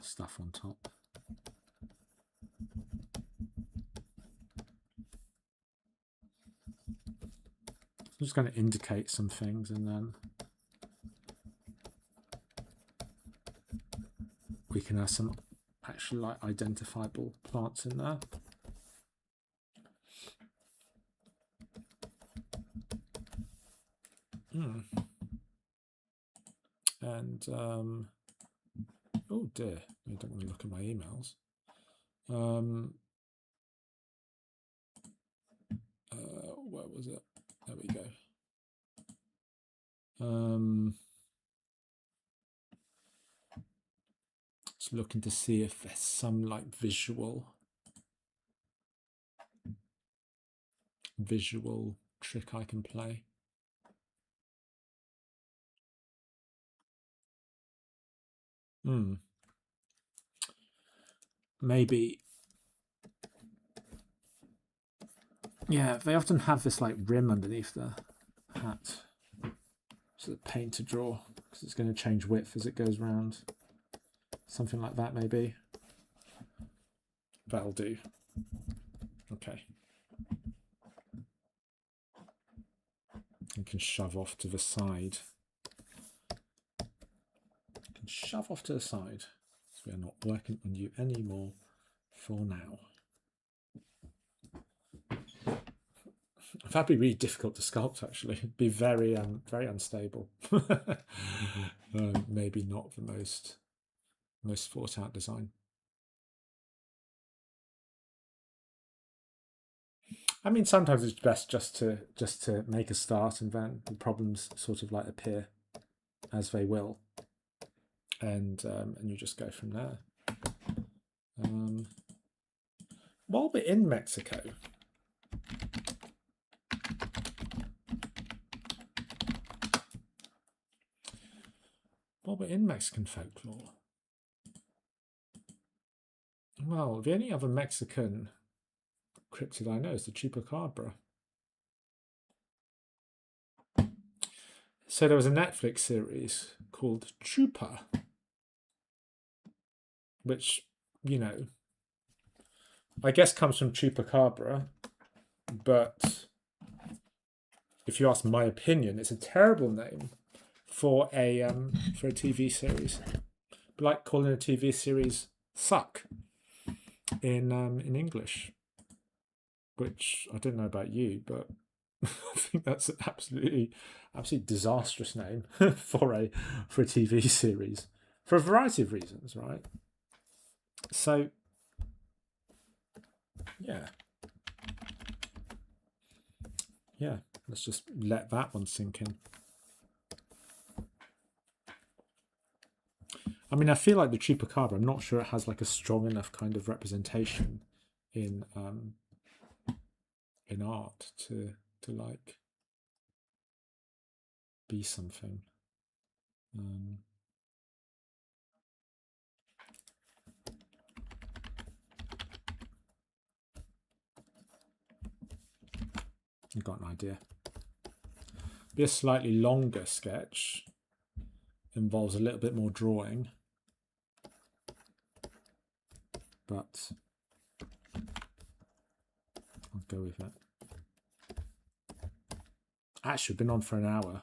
stuff on top. I'm just going to indicate some things, and then we can have some actually like identifiable plants in there. And oh dear, I don't want to look at my emails. Where was it? There we go. Just looking to see if there's some like visual trick I can play. Maybe. Yeah, they often have this like rim underneath the hat. So the paint to draw, because it's going to change width as it goes round. Something like that, maybe. That'll do. Okay. You can shove off to the side. You can shove off to the side. So we are not working on you anymore for now. That'd be really difficult to sculpt, actually. It'd be very unstable. Maybe not the most thought out design. I mean, sometimes it's best just to make a start, and then the problems sort of like appear as they will, and you just go from there. While we're in Mexico, Mexican folklore, well, the only other Mexican cryptid I know is the chupacabra. So there was a Netflix series called Chupa, which, you know, I guess comes from chupacabra, but if you ask my opinion, it's a terrible name for a TV series. But like calling a TV series "suck" in English, which I don't know about you, but I think that's an absolutely disastrous name for a TV series for a variety of reasons, right? So yeah, let's just let that one sink in. I mean, I feel like the chupacabra, I'm not sure it has like a strong enough kind of representation in art to like be something. You've got an idea. Be a slightly longer sketch, involves a little bit more drawing, but I'll go with that. Actually, been on for an hour.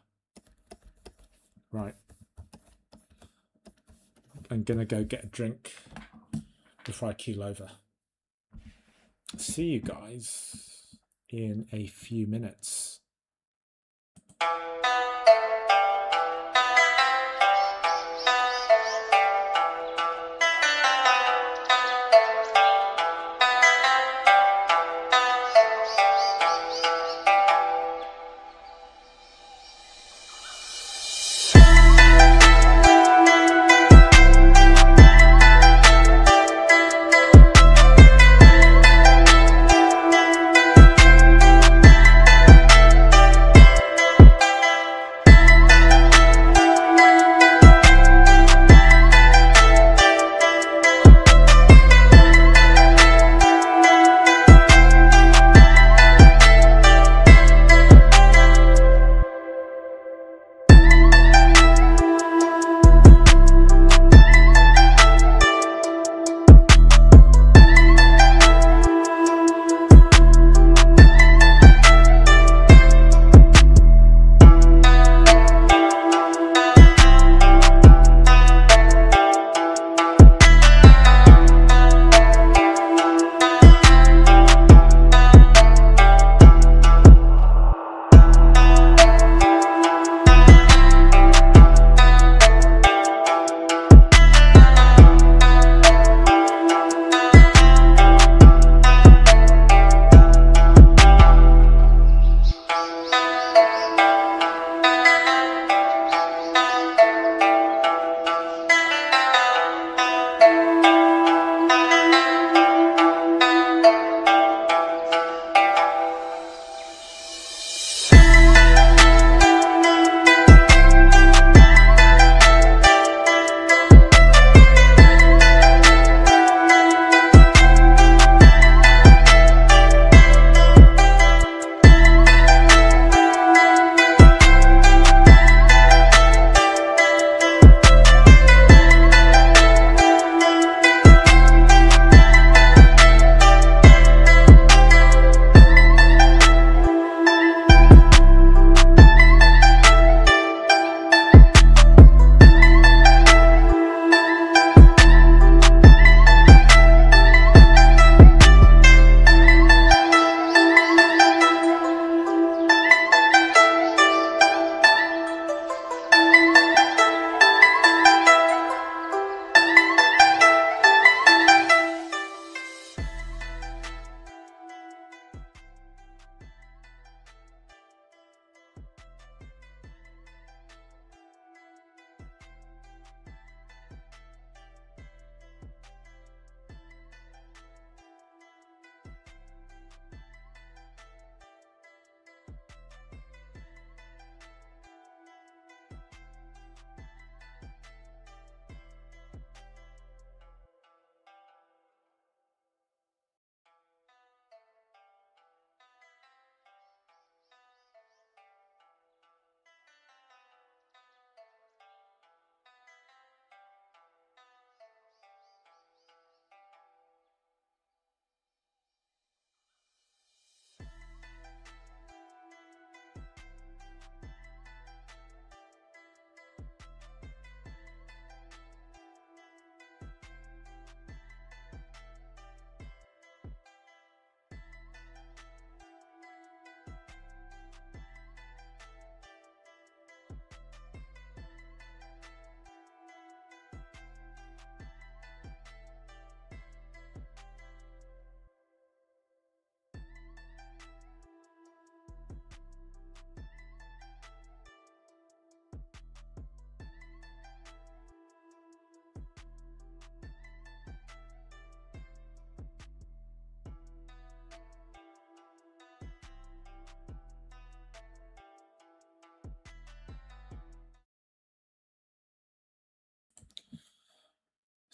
Right. I'm gonna go get a drink before I keel over. See you guys in a few minutes.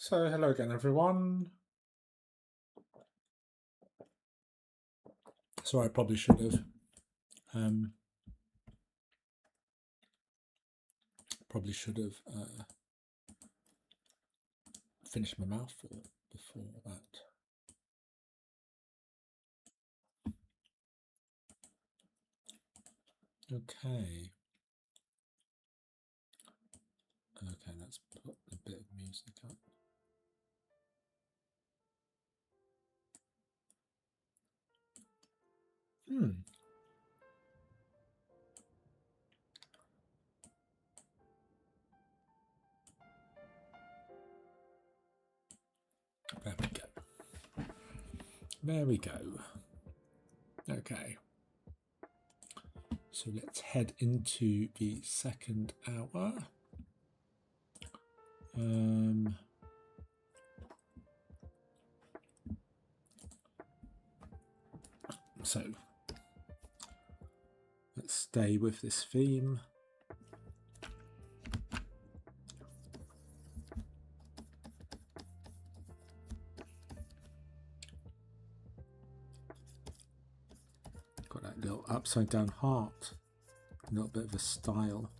So hello again, everyone. So I probably should have finished my mouthful before that. Okay. Okay, let's put a bit of music up. There we go. There we go. Okay. So let's head into the second hour. So let's stay with this theme. Got that little upside down heart, a little bit of a style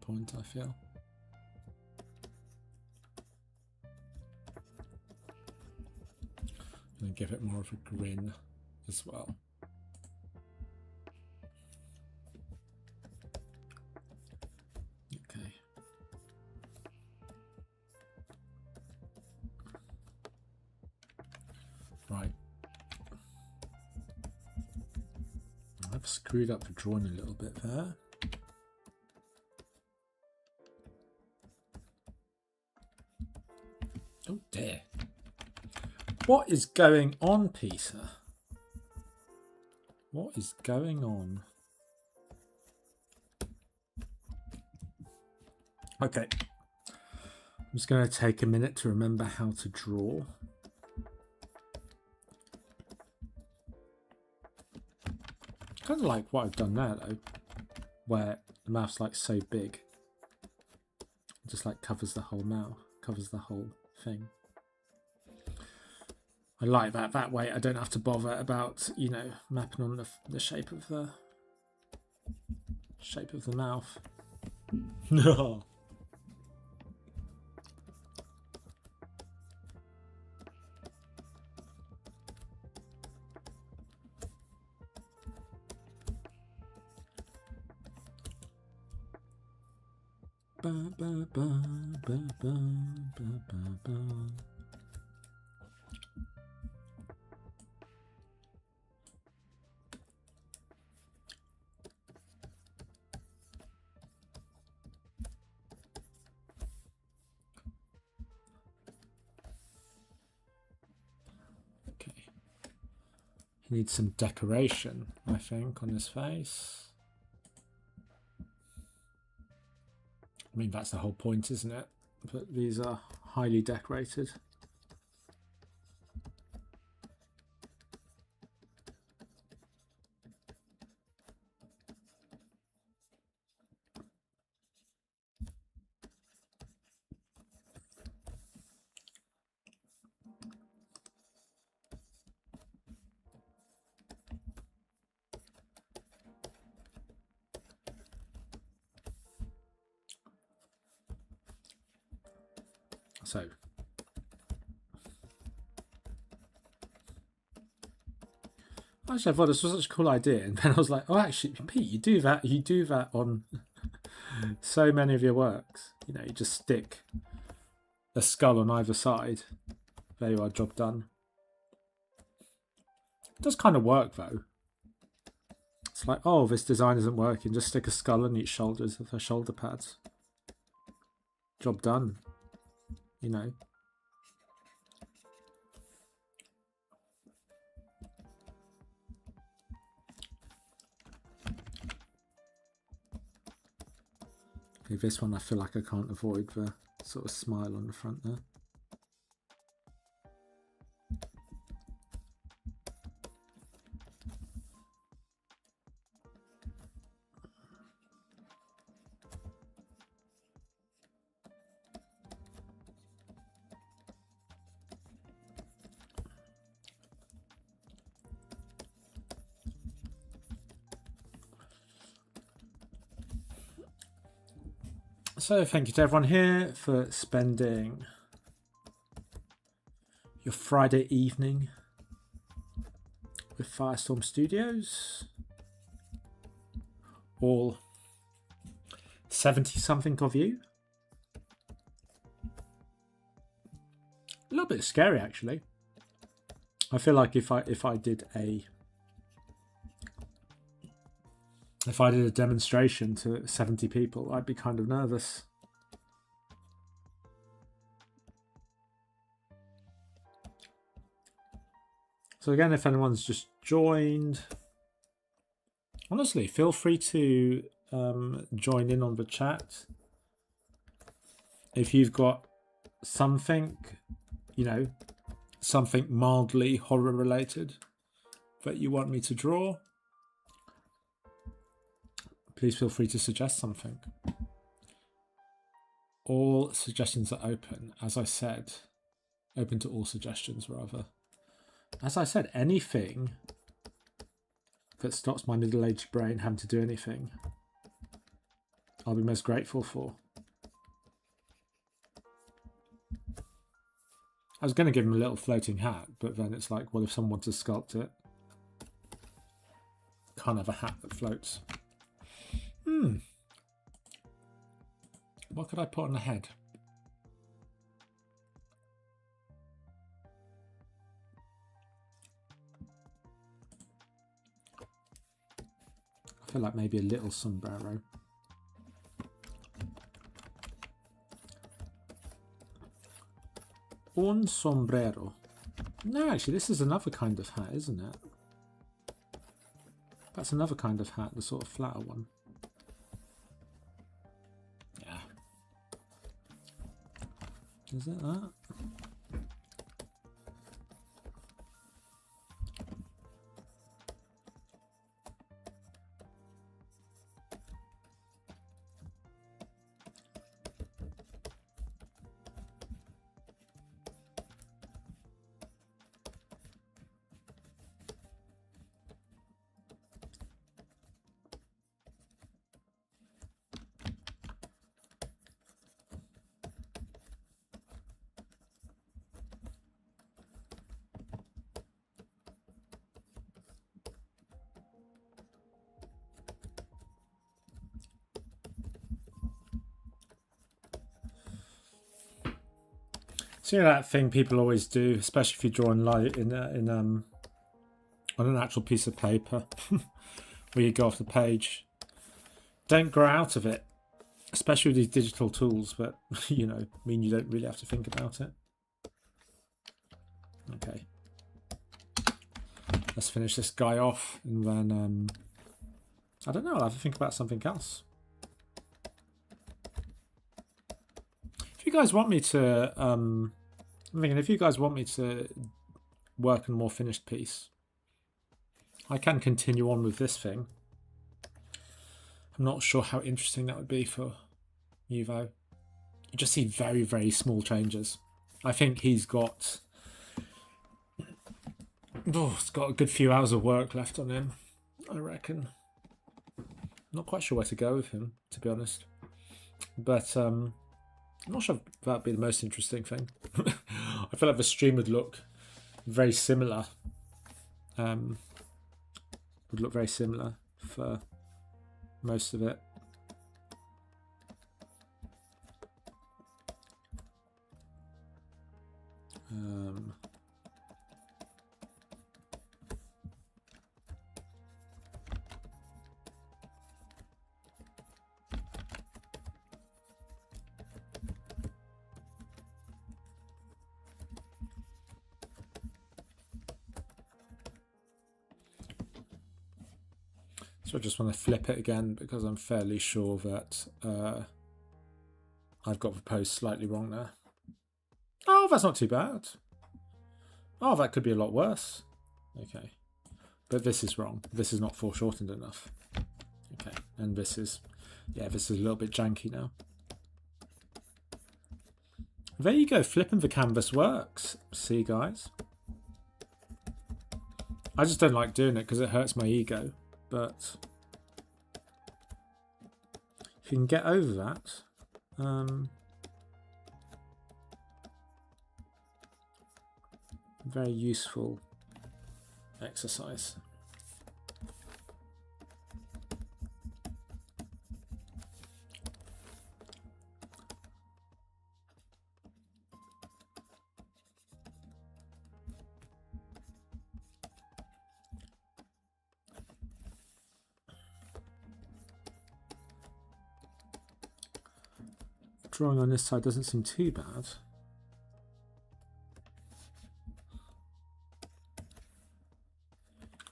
point, I feel. And give it more of a grin as well. Okay. Right. I've screwed up the drawing a little bit there. Oh dear. What is going on, Peter? What is going on? Okay. I'm just going to take a minute to remember how to draw. Kind of like what I've done there, though, where the mouth's like so big. It just like covers the whole mouth, covers the whole thing. I like that. That way I don't have to bother about, you know, mapping on the shape of the mouth. No. Ba, ba, ba, ba, ba, ba, ba, ba. Okay. He needs some decoration, I think, on his face. I mean, that's the whole point, isn't it? But these are highly decorated. So actually, I thought this was such a cool idea, and then I was like, "Oh, actually, Pete, you do that on so many of your works. You know, you just stick a skull on either side. There you are, job done." It does kind of work though. It's like, oh, this design isn't working. Just stick a skull on each shoulders of the shoulder pads. Job done. You know. Okay, this one I feel like I can't avoid the sort of smile on the front there. So thank you to everyone here for spending your Friday evening with Firestorm Studios. All 70 something of you. A little bit scary actually. I feel like if I did a demonstration to 70 people, I'd be kind of nervous. So again, if anyone's just joined, honestly, feel free to join in on the chat. If you've got something, you know, something mildly horror related that you want me to draw, please feel free to suggest something. All suggestions are open, as I said. Open to all suggestions, rather. As I said, anything that stops my middle-aged brain having to do anything, I'll be most grateful for. I was going to give him a little floating hat, but then it's like, well, if someone wants to sculpt it, can't have a hat that floats. What could I put on the head? I feel like maybe a little sombrero. Un sombrero. No, actually, this is another kind of hat, isn't it? That's another kind of hat, the sort of flatter one. Yeah. Is it that? So you know that thing people always do, especially if you're drawing light on an actual piece of paper, where you go off the page. Don't grow out of it, especially with these digital tools that you know mean you don't really have to think about it. Okay, let's finish this guy off, and then I don't know. I'll have to think about something else. If you guys want me to, I'm thinking if you guys want me to work on a more finished piece, I can continue on with this thing. I'm not sure how interesting that would be for you though. You just see very, very small changes. I think he's got, it's got a good few hours of work left on him, I reckon. Not quite sure where to go with him, to be honest. But I'm not sure if that'd be the most interesting thing. I feel like the stream would look very similar. Would look very similar for most of it. So I just want to flip it again because I'm fairly sure that I've got the post slightly wrong there. Oh, that's not too bad. Oh, that could be a lot worse. Okay. But this is wrong. This is not foreshortened enough. Okay. And this is, yeah, this is a little bit janky now. There you go. Flipping the canvas works. See, guys? I just don't like doing it because it hurts my ego. But if you can get over that, Very useful exercise. Drawing on this side doesn't seem too bad.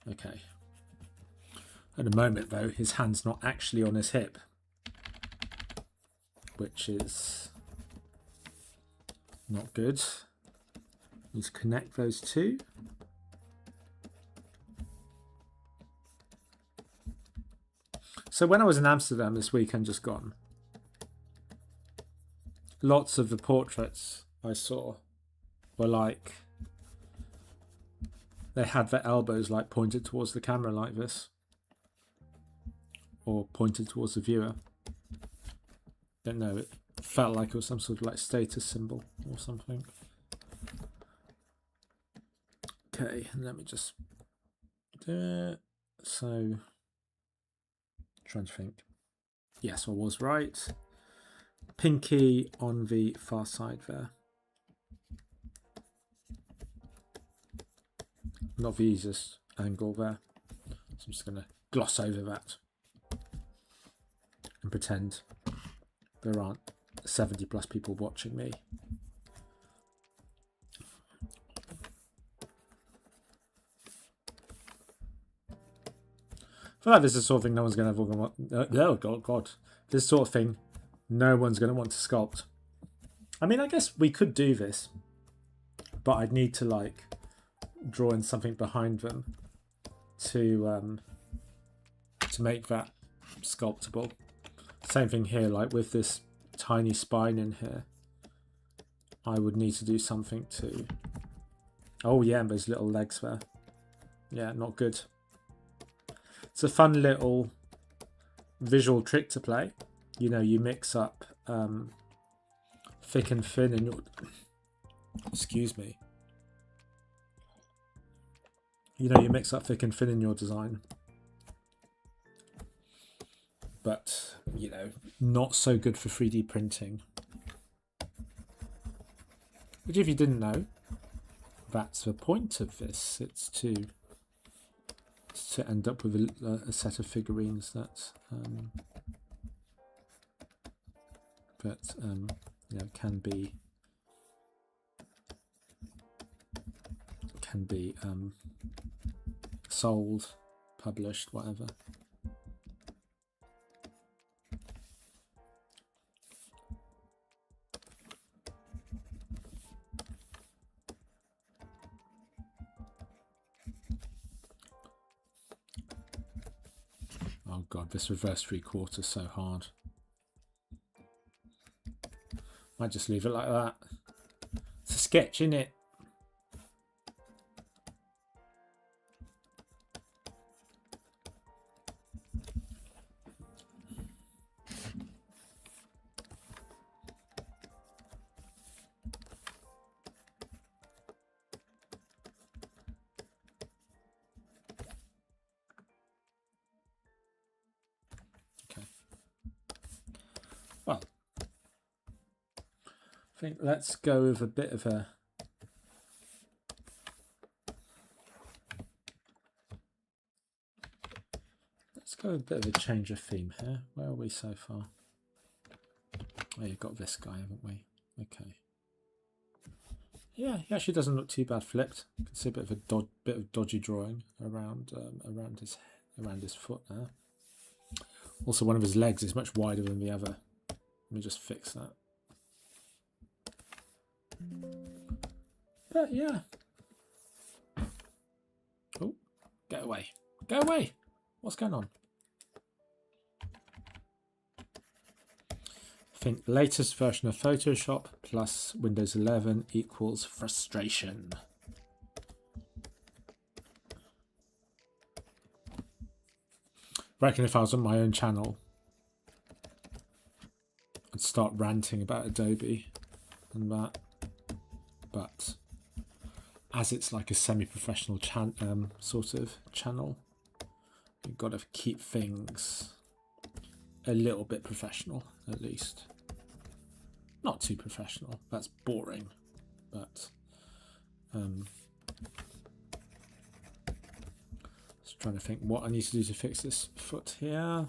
Okay. At the moment, though, his hand's not actually on his hip, which is not good. Need to connect those two. So when I was in Amsterdam this weekend just gone, lots of the portraits I saw were like, they had their elbows like pointed towards the camera like this, or pointed towards the viewer. Don't know, it felt like it was some sort of like status symbol or something. Okay, let me just do it. So, trying to think. Yes, I was right. Pinky on the far side there. Not the easiest angle there. So I'm just going to gloss over that and pretend there aren't 70 plus people watching me. I feel like this is the sort of thing no one's going to want. Oh God. This sort of thing no one's going to want to sculpt. I mean, I guess we could do this, but I'd need to like draw in something behind them to make that sculptable. Same thing here, like with this tiny spine in here, I would need to do something to... Oh yeah, and those little legs there. Yeah, not good. It's a fun little visual trick to play. You know, you mix up thick and thin in your... Excuse me. You know, you mix up thick and thin in your design. But, you know, not so good for 3D printing. Which, if you didn't know, that's the point of this. It's to end up with a set of figurines that you know, can be sold, published, whatever. Oh God, this reverse 3/4 is so hard. Might just leave it like that. It's a sketch, innit? Well, I think let's go with a bit of a... Let's go with a bit of a change of theme here. Where are we so far? Oh, you've got this guy, haven't we? Okay. Yeah, he actually doesn't look too bad flipped. You can see a bit of dodgy drawing around around his foot there. Also, one of his legs is much wider than the other. Let me just fix that. But yeah. Oh, get away. Go away. What's going on? I think latest version of Photoshop plus Windows 11 equals frustration. I reckon if I was on my own channel, and start ranting about Adobe and that. But as it's like a semi-professional sort of channel, you've got to keep things a little bit professional, at least. Not too professional. That's boring. But just trying to think what I need to do to fix this foot here.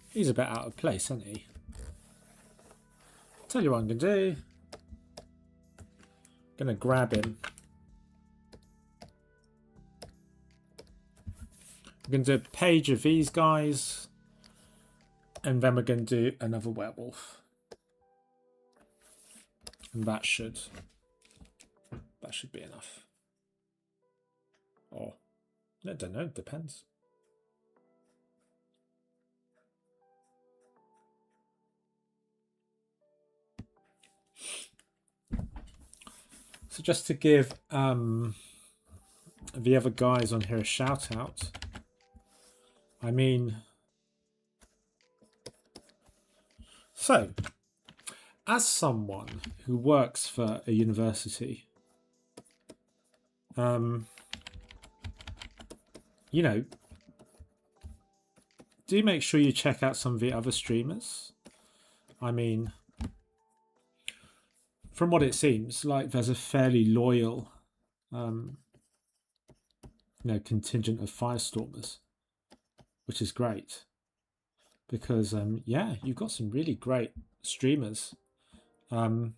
He's a bit out of place, isn't he? Tell you what I'm going to do. I'm going to grab him. We're going to do a page of these guys. And then we're going to do another werewolf. And that should be enough. Or, I don't know, depends. So just to give the other guys on here a shout out. I mean, so as someone who works for a university, you know, do make sure you check out some of the other streamers. I mean, from what it seems, like there's a fairly loyal, you know, contingent of Firestormers, which is great because, yeah, you've got some really great streamers. I mean,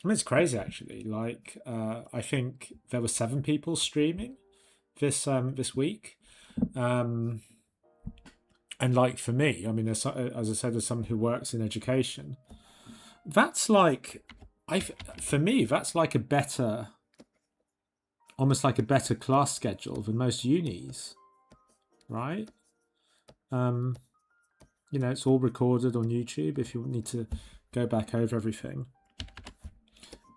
it's crazy actually. Like, I think there were 7 people streaming this week, and like for me, I mean, as I said, as someone who works in education, that's like. For me, that's like a better, almost like a better class schedule than most unis, right? You know, it's all recorded on YouTube if you need to go back over everything.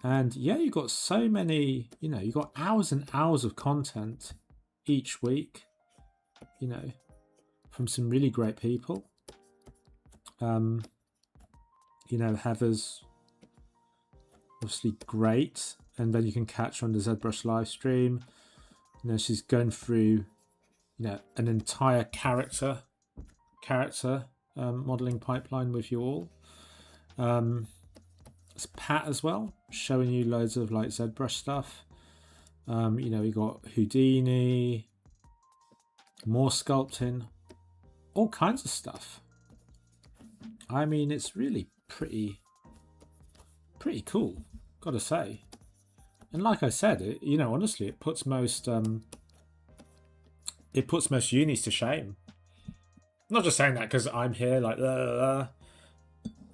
And yeah, you've got so many, you know, you've got hours and hours of content each week, you know, from some really great people. You know, Heather's obviously great, and then you can catch her on the ZBrush live stream. You know, she's going through, you know, an entire character modeling pipeline with you all. It's Pat as well, showing you loads of like ZBrush stuff. You know, we got Houdini, more sculpting, all kinds of stuff. I mean, it's really pretty cool, gotta say. And like I said, it, you know, honestly, it puts most unis to shame. I'm not just saying that because I'm here, like,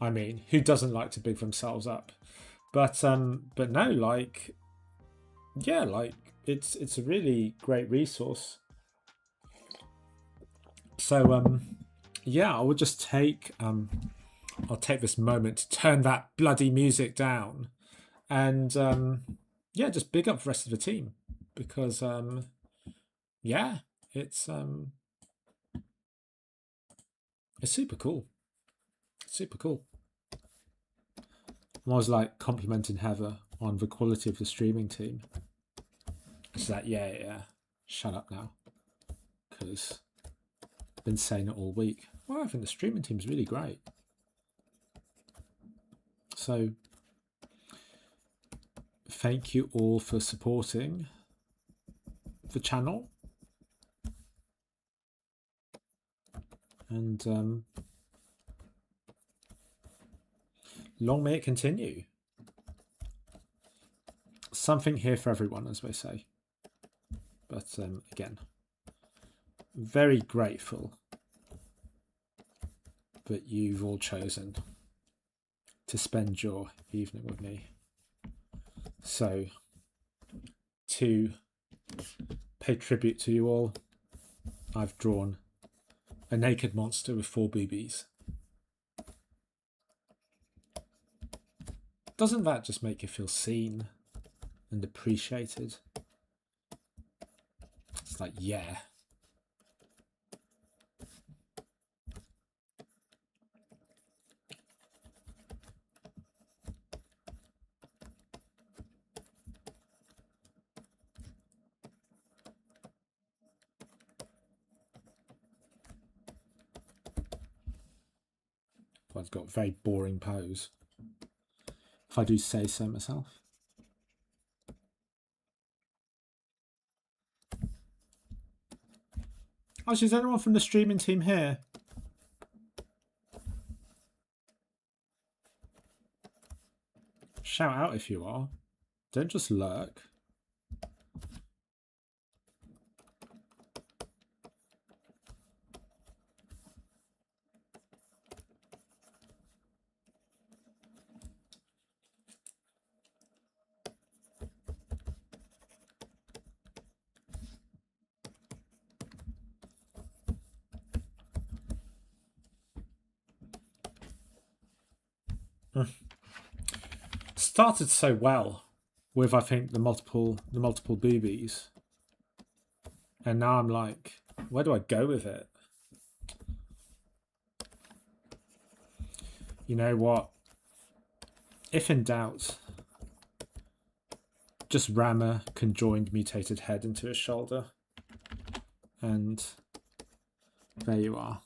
I mean, who doesn't like to big themselves up? But no, like, yeah, like it's a really great resource. So yeah, I will just take I'll take this moment to turn that bloody music down, and yeah, just big up the rest of the team because yeah, it's super cool. Super cool. I was like complimenting Heather on the quality of the streaming team. She's like, yeah, shut up now, because I've been saying it all week. Well, I think the streaming team's really great. So thank you all for supporting the channel, and long may it continue. something here for everyone, as we say. But again, very grateful that you've all chosen to spend your evening with me. So, to pay tribute to you all, I've drawn a naked monster with 4 boobies. Doesn't that just make you feel seen and appreciated? It's like, yeah. Well, it's got a very boring pose, if I do say so myself. Oh, is anyone from the streaming team here? Shout out if you are. Don't just lurk. Started so well with, I think, the multiple boobies, and now I'm like, where do I go with it? You know what? If in doubt, just ram a conjoined mutated head into his shoulder, and there you are.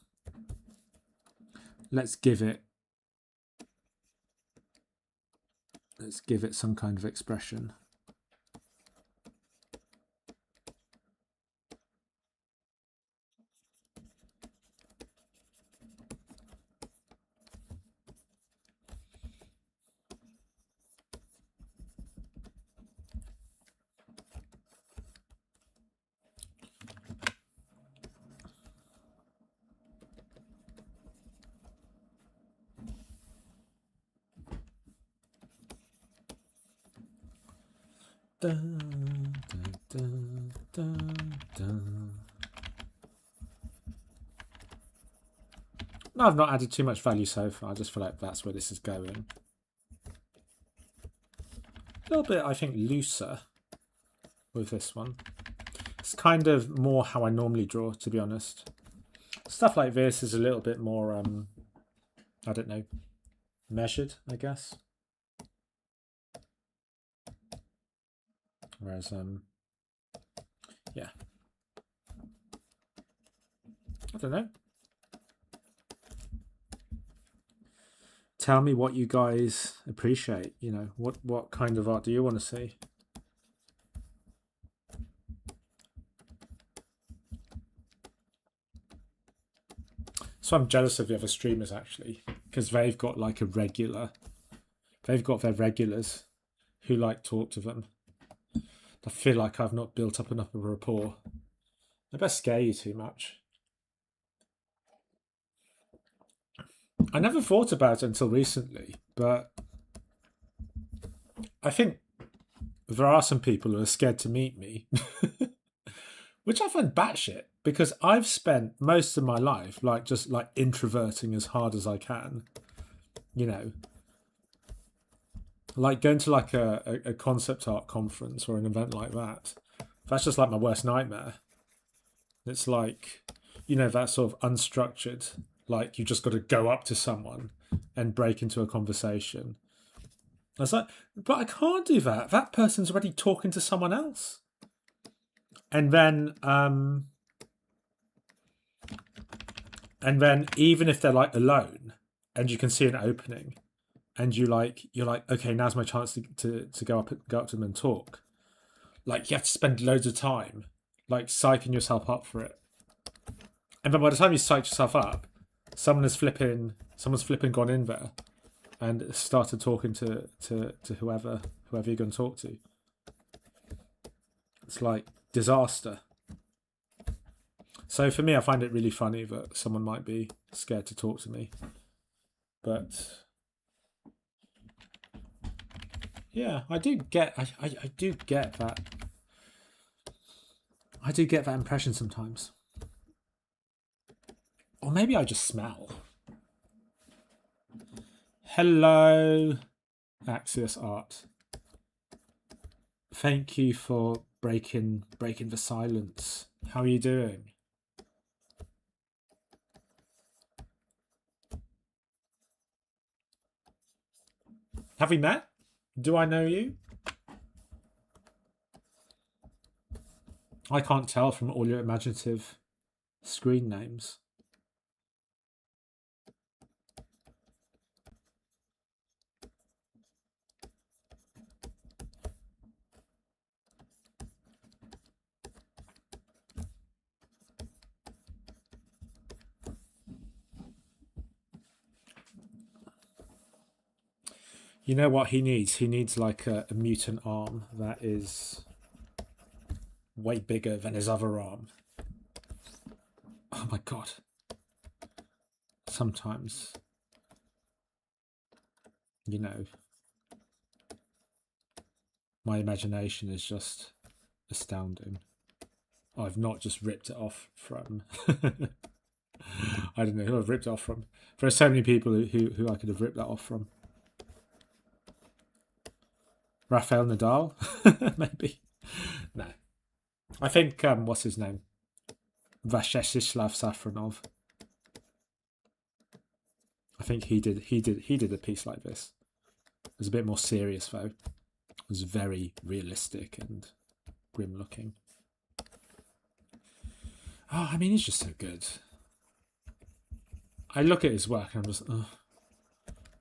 Let's give it some kind of expression. Dun, dun, dun, dun. No, I've not added too much value so far. I just feel like that's where this is going. A little bit, I think, looser with this one. It's kind of more how I normally draw, to be honest. Stuff like this is a little bit more, I don't know, measured, I guess. Whereas, yeah. I don't know. Tell me what you guys appreciate. You know, what kind of art do you want to see? So I'm jealous of the other streamers, actually, because they've got like a regular. They've got their regulars who like talk to them. I feel like I've not built up enough of a rapport. I best scare you too much. I never thought about it until recently, but I think there are some people who are scared to meet me, which I find batshit, because I've spent most of my life just introverting as hard as I can, you know. Like going to like a concept art conference or an event like that, that's just like my worst nightmare. It's like, you know, that sort of unstructured, like you just got to go up to someone and break into a conversation. I was like, but I can't do that. That person's already talking to someone else. And then even if they're like alone and you can see an opening, and you're like, okay, now's my chance to go up to them and talk. Like, you have to spend loads of time, like, psyching yourself up for it. And then by the time you psych yourself up, someone's flipping gone in there and started talking to whoever you're going to talk to. It's like disaster. So for me, I find it really funny that someone might be scared to talk to me. But yeah, I do get that. I do get that impression sometimes. Or maybe I just smell. Hello, Axios Art. Thank you for breaking the silence. How are you doing? Have we met? Do I know you? I can't tell from all your imaginative screen names. You know what he needs? He needs like a mutant arm that is way bigger than his other arm. Oh my god. Sometimes, you know, my imagination is just astounding. I've not just ripped it off from... I don't know who I've ripped it off from. There are so many people who I could have ripped that off from. Rafael Nadal? Maybe. No. I think, what's his name? Vyacheslav Safronov. I think he did a piece like this. It was a bit more serious though. It was very realistic and grim looking. Oh, I mean, he's just so good. I look at his work and I'm just,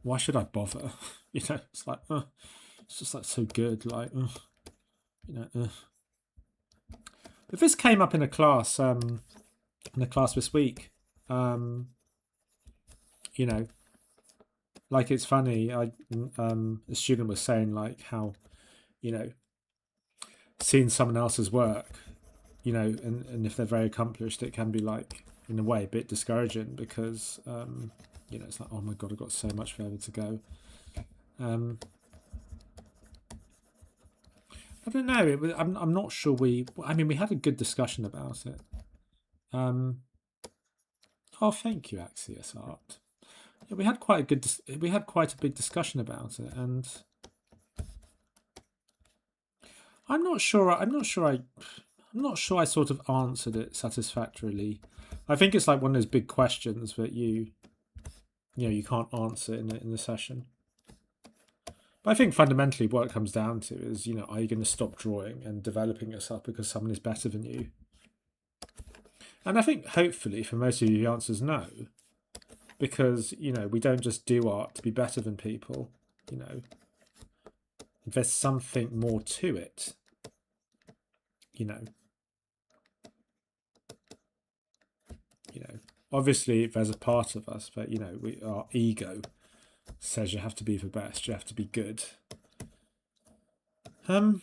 why should I bother? You know, it's like, it's just like so good, like, you know. But this came up in a class this week. You know, like it's funny. A student was saying like how, you know, seeing someone else's work, you know, and if they're very accomplished, it can be like in a way a bit discouraging because you know, it's like, oh my god, I've got so much further to go. I don't know. I'm not sure we had a good discussion about it. Oh, thank you, Axios Art. Yeah, we had quite a big discussion about it, and I'm not sure I sort of answered it satisfactorily. I think it's like one of those big questions that you can't answer in the session. But I think fundamentally what it comes down to is, you know, are you going to stop drawing and developing yourself because someone is better than you? And I think hopefully for most of you the answer is no. Because, you know, we don't just do art to be better than people, you know. There's something more to it, you know. Obviously there's a part of us that, you know, our ego says you have to be the best, you have to be good. But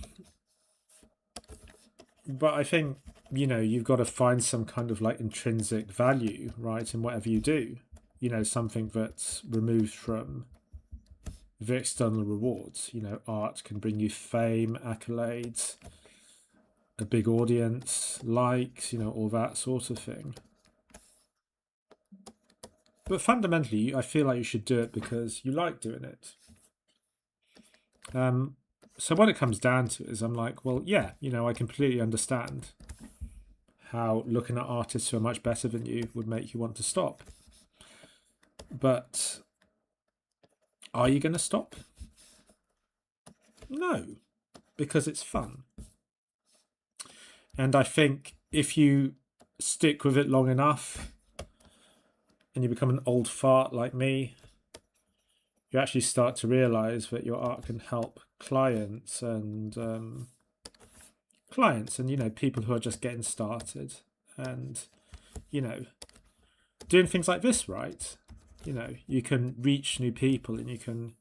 I think, you know, you've got to find some kind of like intrinsic value, right, in whatever you do. You know, something that's removed from the external rewards. You know, art can bring you fame, accolades, a big audience, likes, you know, all that sort of thing. But fundamentally, I feel like you should do it because you like doing it. So what it comes down to is I'm like, well, yeah, you know, I completely understand how looking at artists who are much better than you would make you want to stop. But are you going to stop? No, because it's fun. And I think if you stick with it long enough and you become an old fart like me, you actually start to realize that your art can help clients and you know, people who are just getting started and, you know, doing things like this, right? You know, you can reach new people and you can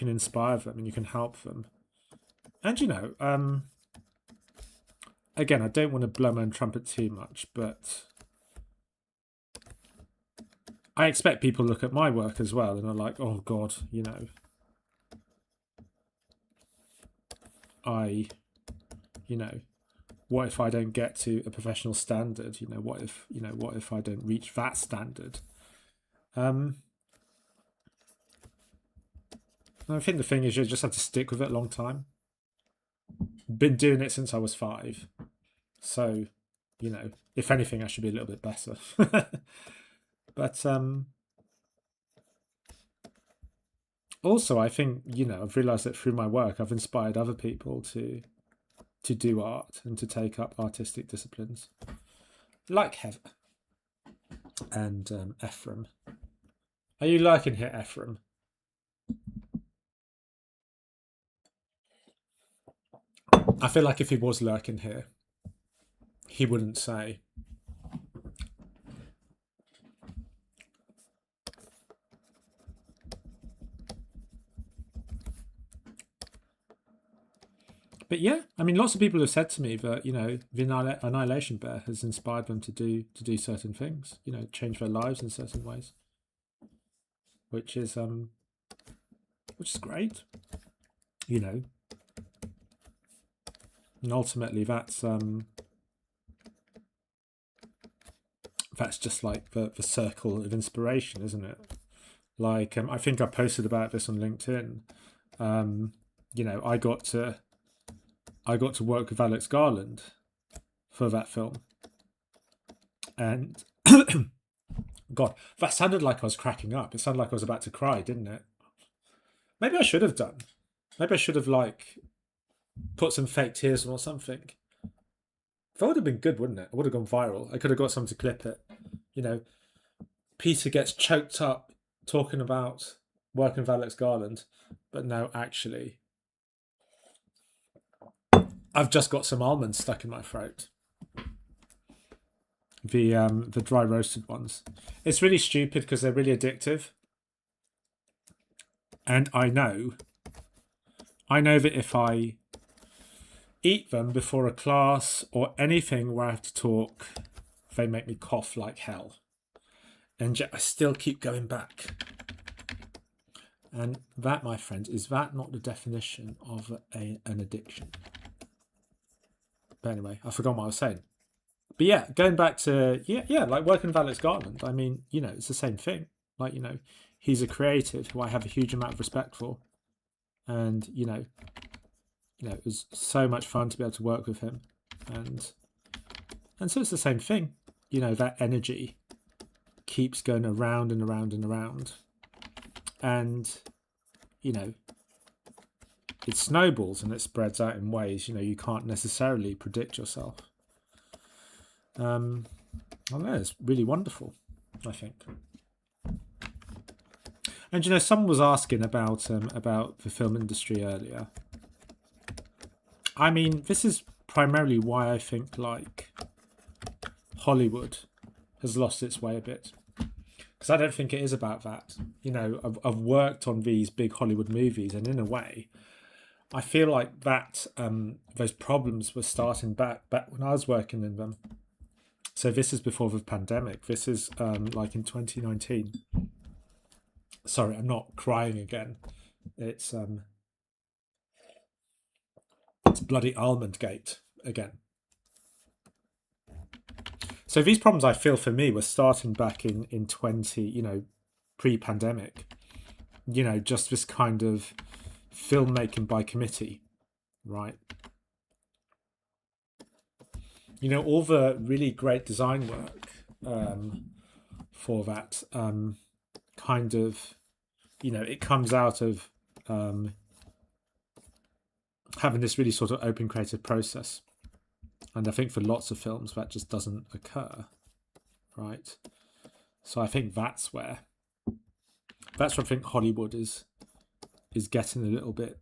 inspire them and you can help them. And, you know, again, I don't want to blow my own trumpet too much, but I expect people to look at my work as well and are like, oh God, you know, what if I don't get to a professional standard? You know, what if I don't reach that standard? I think the thing is you just have to stick with it a long time. Been doing it since I was 5. So, you know, if anything, I should be a little bit better. But also, I think, you know, I've realised that through my work, I've inspired other people to do art and to take up artistic disciplines, like Heather and Ephraim. Are you lurking here, Ephraim? I feel like if he was lurking here, he wouldn't say. But yeah, I mean, lots of people have said to me that, you know, the Annihilation Bear has inspired them to do certain things, you know, change their lives in certain ways, which is great, you know. And ultimately, that's just like the circle of inspiration, isn't it? Like, I think I posted about this on LinkedIn. You know, I got to work with Alex Garland for that film, and God, that sounded like I was cracking up. It sounded like I was about to cry, didn't it? Maybe I should have done. Maybe I should have like put some fake tears on or something. That would have been good, wouldn't it? It would have gone viral. I could have got someone to clip it. You know, Peter gets choked up talking about working with Alex Garland, but no, actually, I've just got some almonds stuck in my throat. The dry roasted ones. It's really stupid because they're really addictive. And I know that if I eat them before a class or anything where I have to talk, they make me cough like hell. And yet I still keep going back. And that, my friends, is that not the definition of an addiction? But anyway, I forgot what I was saying. But yeah, going back to, like working with Alex Garland, I mean, you know, it's the same thing. Like, you know, he's a creative who I have a huge amount of respect for. And, you know, it was so much fun to be able to work with him. And so it's the same thing. You know, that energy keeps going around and around and around. And, you know, it snowballs and it spreads out in ways, you know, you can't necessarily predict yourself. I don't know, it's really wonderful, I think. And, you know, someone was asking about the film industry earlier. I mean, this is primarily why I think, like, Hollywood has lost its way a bit. Because I don't think it is about that. You know, I've worked on these big Hollywood movies, and in a way, I feel like that those problems were starting back when I was working in them. So this is before the pandemic. This is like in 2019. Sorry, I'm not crying again. It's bloody Almond Gate again. So these problems, I feel, for me, were starting back in 20, you know, pre-pandemic. You know, just this kind of filmmaking by committee, right? You know, all the really great design work for that kind of, you know, it comes out of having this really sort of open creative process. And I think for lots of films that just doesn't occur, right? So I think that's where I think Hollywood is getting a little bit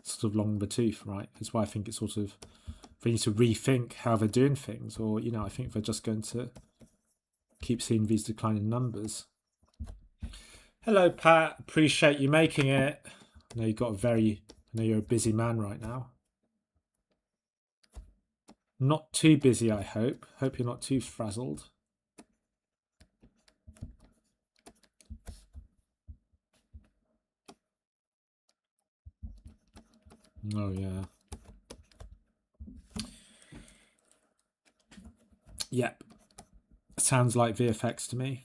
sort of long in the tooth, right? That's why I think it's sort of, they need to rethink how they're doing things, or, you know, I think they're just going to keep seeing these declining numbers. Hello, Pat. Appreciate you making it. I know you're a busy man right now. Not too busy, I hope. Hope you're not too frazzled. Oh, yeah. Yep. Sounds like VFX to me.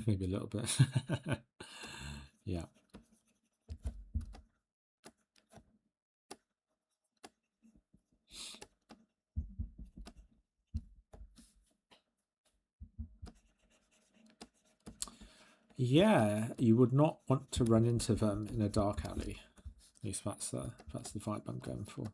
Maybe a little bit. Yeah. Yeah, you would not want to run into them in a dark alley. At least that's the vibe I'm going for.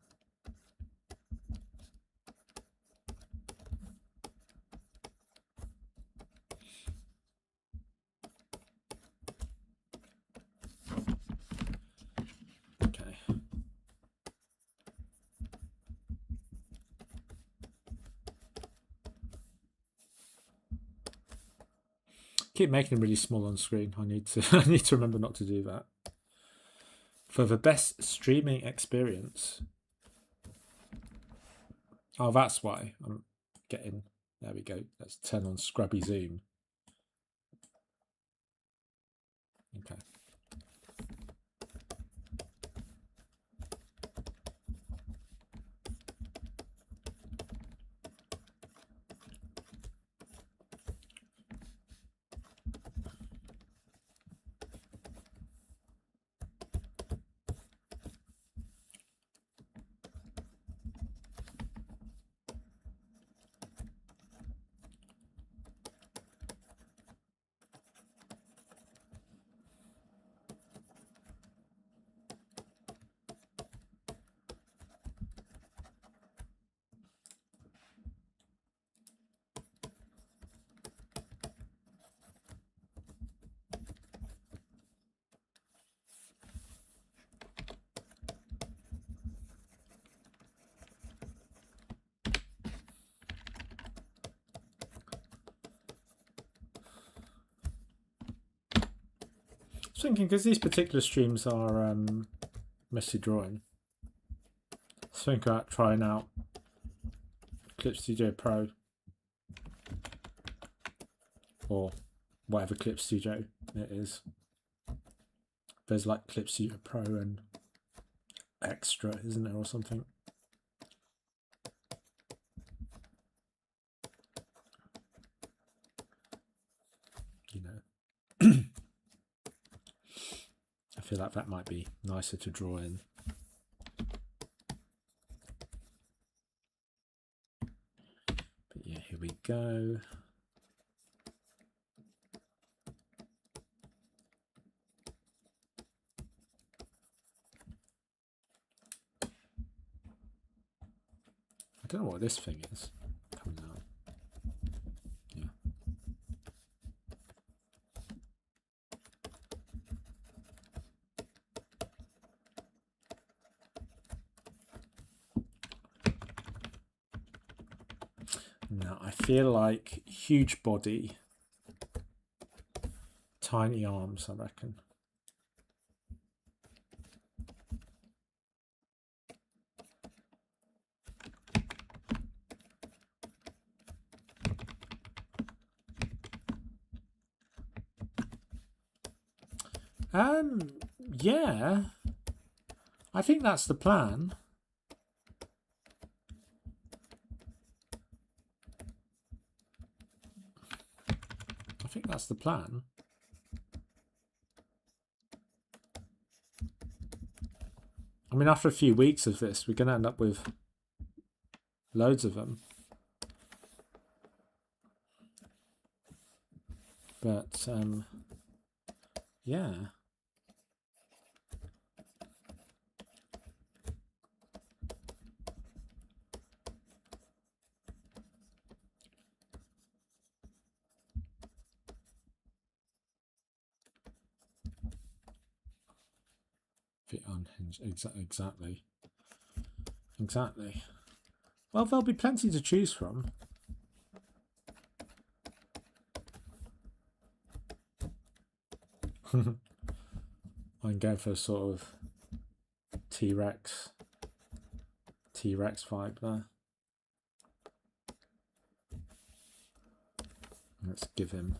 Okay. Keep making them really small on screen. I need to remember not to do that. For the best streaming experience. Oh, that's why I'm getting. There we go. Let's turn on scrubby zoom. Okay. Thinking, because these particular streams are mostly drawing, think about trying out Clip Studio Pro or whatever Clip Studio it is. There's like Clip Studio Pro and Extra, isn't there, or something? You know. I feel like that might be nicer to draw in. But yeah, here we go. I don't know what this thing is coming out. Yeah. Now I feel like huge body, tiny arms, I reckon. Yeah, I think that's the plan. I think that's the plan. I mean, after a few weeks of this, we're going to end up with loads of them. But, yeah. Bit unhinged. Exactly. Exactly. Well, there'll be plenty to choose from. I'm going for a sort of T-Rex vibe there. Let's give him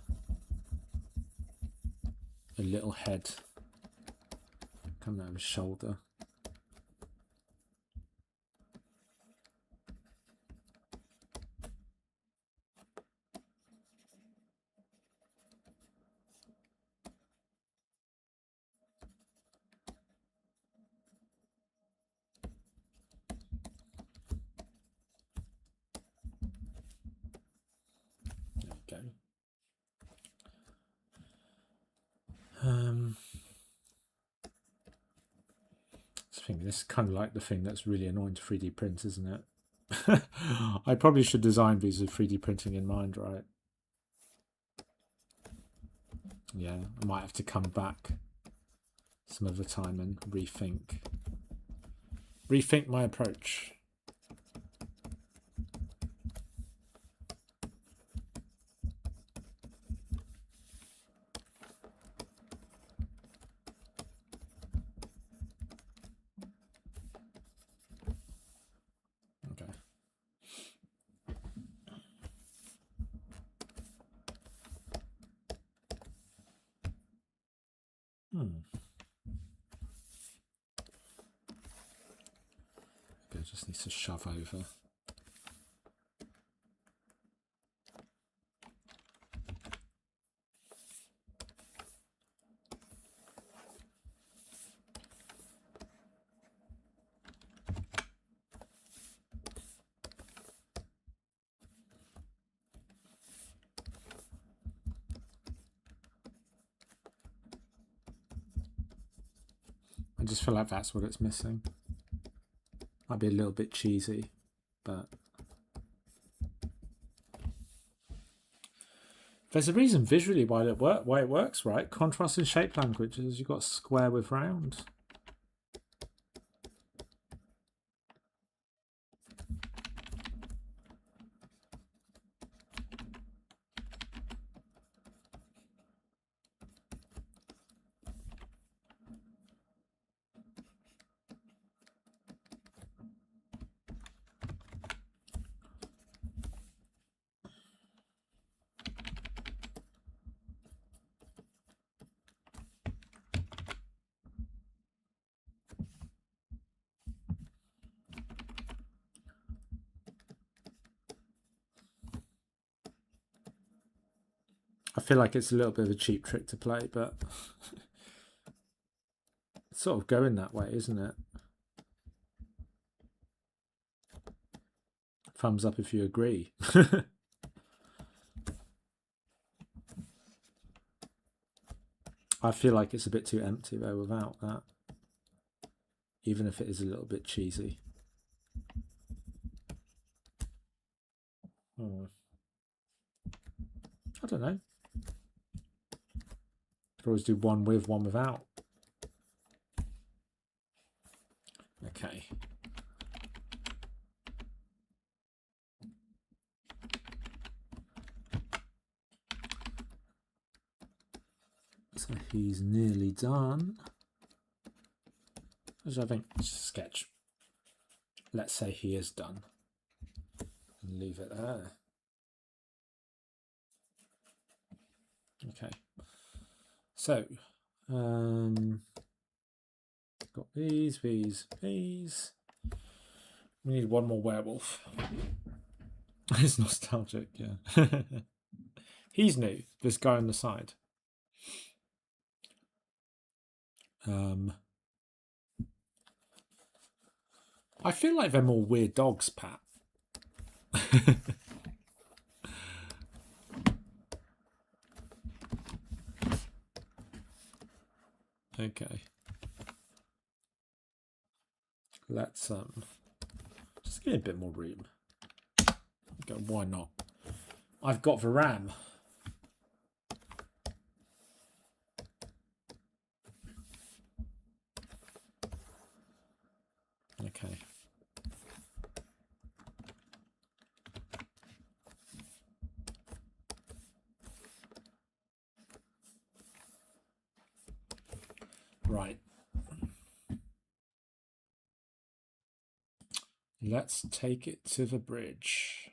a little head coming out of his shoulder. There we go. I think this is kind of like the thing that's really annoying to 3D print, isn't it? I probably should design these with 3D printing in mind, right? Yeah, I might have to come back some other time and rethink my approach. Okay. Okay, just needs to shove over. I just feel like that's what it's missing. Might be a little bit cheesy, but there's a reason visually why it works, right? Contrast in shape languages, you've got square with round. I feel like it's a little bit of a cheap trick to play, but it's sort of going that way, isn't it? Thumbs up if you agree. I feel like it's a bit too empty though without that, even if it is a little bit cheesy. I don't know. Could always do one with, one without. Okay. So he's nearly done. I think it's a sketch. Let's say he is done. And leave it there. Okay. So, got these. We need one more werewolf. It's nostalgic, yeah. He's new, this guy on the side. I feel like they're more weird dogs, Pat. Okay. Let's just get a bit more room. Okay, why not? I've got the RAM. Okay. Right. Let's take it to the bridge.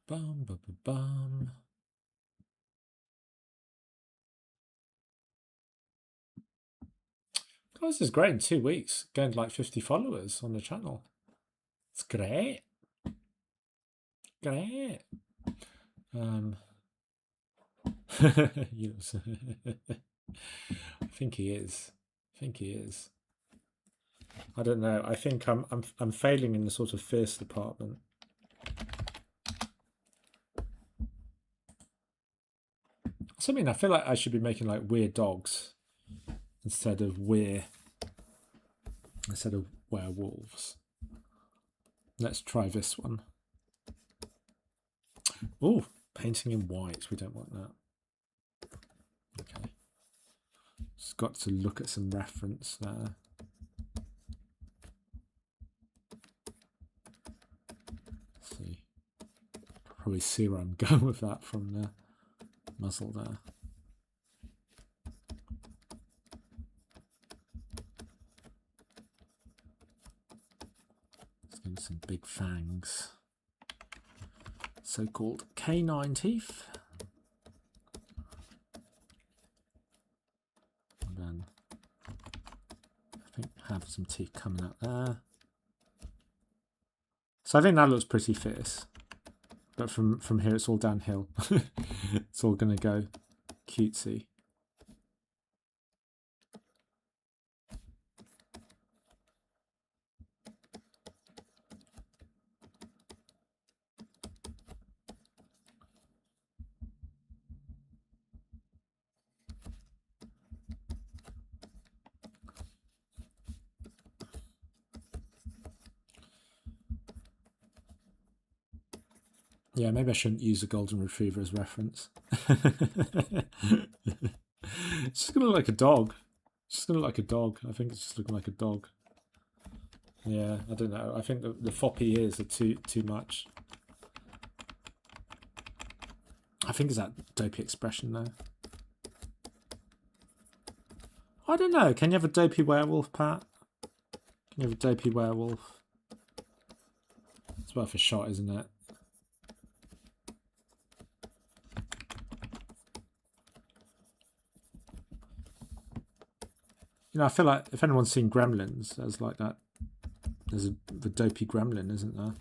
Bum, bum, bum, bum. Oh, this is great. In 2 weeks, gained like 50 followers on the channel. It's great. Great. Yes. I think he is. I think he is. I don't know. I think I'm failing in the sort of fierce department. I feel like I should be making like weird dogs instead of werewolves. Let's try this one. Oh, painting in white. We don't want that. Okay. Just got to look at some reference there. Let's see. Probably see where I'm going with that from the muzzle there. Let's give him some big fangs. So-called canine teeth. And then I think have some teeth coming out there. So I think that looks pretty fierce. But from here it's all downhill. It's all going to go cutesy. Yeah, maybe I shouldn't use a golden retriever as reference. It's just gonna look like a dog. It's just gonna look like a dog. I think it's just looking like a dog. Yeah, I don't know. I think the floppy ears are too much. I think it's that dopey expression though. I don't know. Can you have a dopey werewolf, Pat? Can you have a dopey werewolf? It's worth a shot, isn't it? You know, I feel like if anyone's seen Gremlins, there's like that. There's the dopey gremlin, isn't there?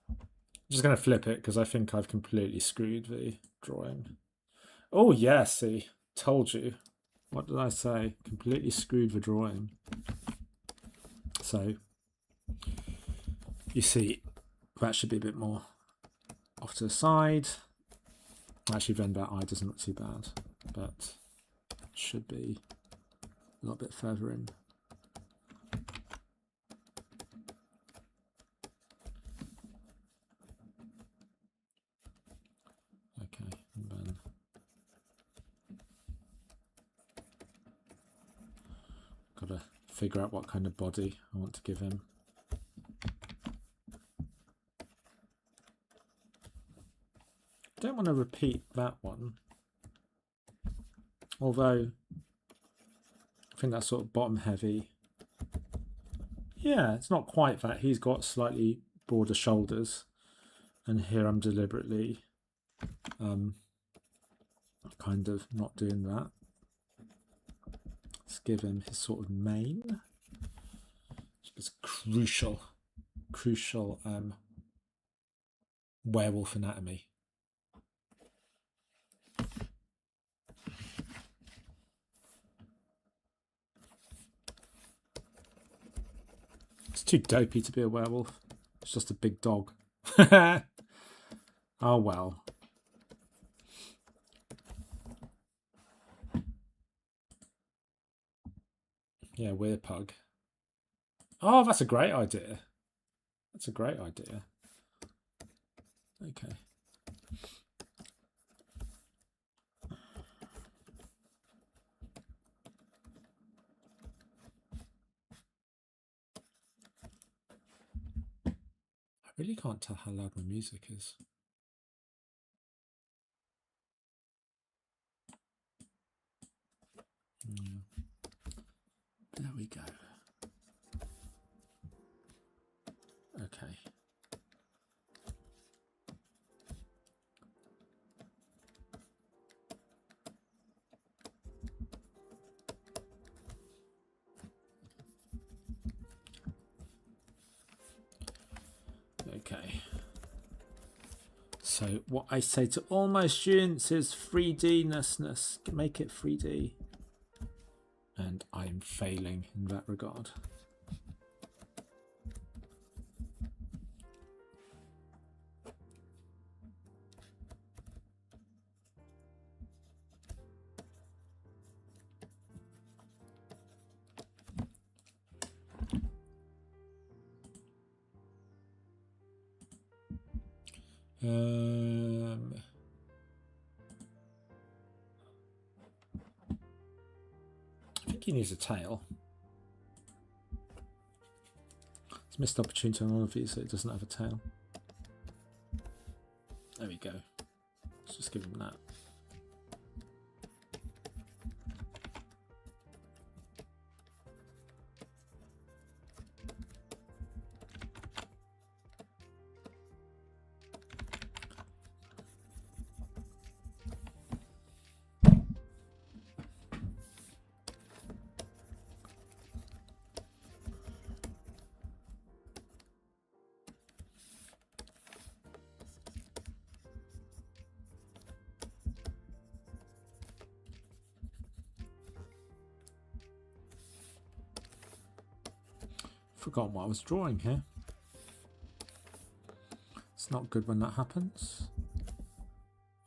I'm just going to flip it because I think I've completely screwed the drawing. Oh, yeah, see. Told you. What did I say? Completely screwed the drawing. So, you see, that should be a bit more off to the side. Actually, then that eye doesn't look too bad, but it should be a little bit further in. Okay, and then got to figure out what kind of body I want to give him. Don't want to repeat that one, although I think that's sort of bottom heavy. Yeah, it's not quite that. He's got slightly broader shoulders, and here I'm deliberately kind of not doing that. Let's give him his sort of mane. It's crucial werewolf anatomy. It's too dopey to be a werewolf. It's just a big dog. Oh well. Yeah, we're pug. Oh, that's a great idea. That's a great idea. Okay. really can't tell how loud my music is. There we go. Okay. Okay. So what I say to all my students is 3D-ness, make it 3D. And I'm failing in that regard. I think he needs a tail. It's a missed opportunity on all of these, so it doesn't have a tail. There we go. Let's just give him that. Forgotten what I was drawing here. It's not good when that happens.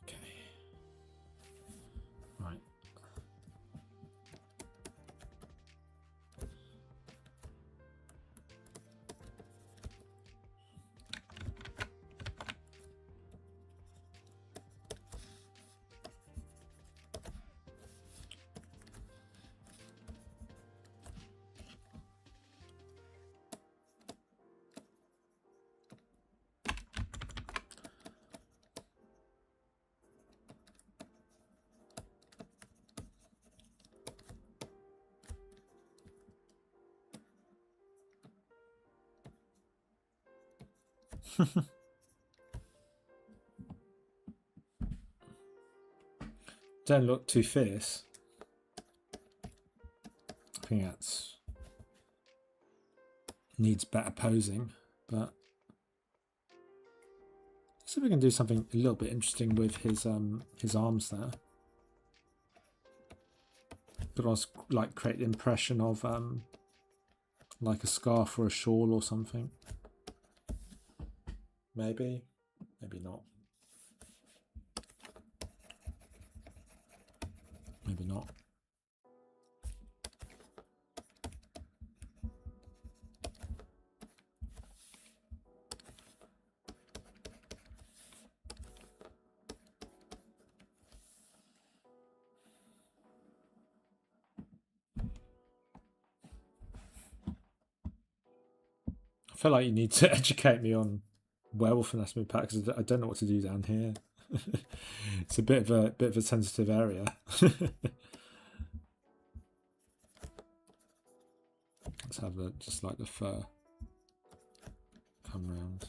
Okay. Right. Don't look too fierce. I think that's needs better posing, but let's see if we can do something a little bit interesting with his arms there. But also like create the impression of like a scarf or a shawl or something. Maybe, maybe not. Maybe not. I feel like you need to educate me on werewolf anatomy, Pat, because I don't know what to do down here. It's a bit of a sensitive area. Let's have just like the fur come round.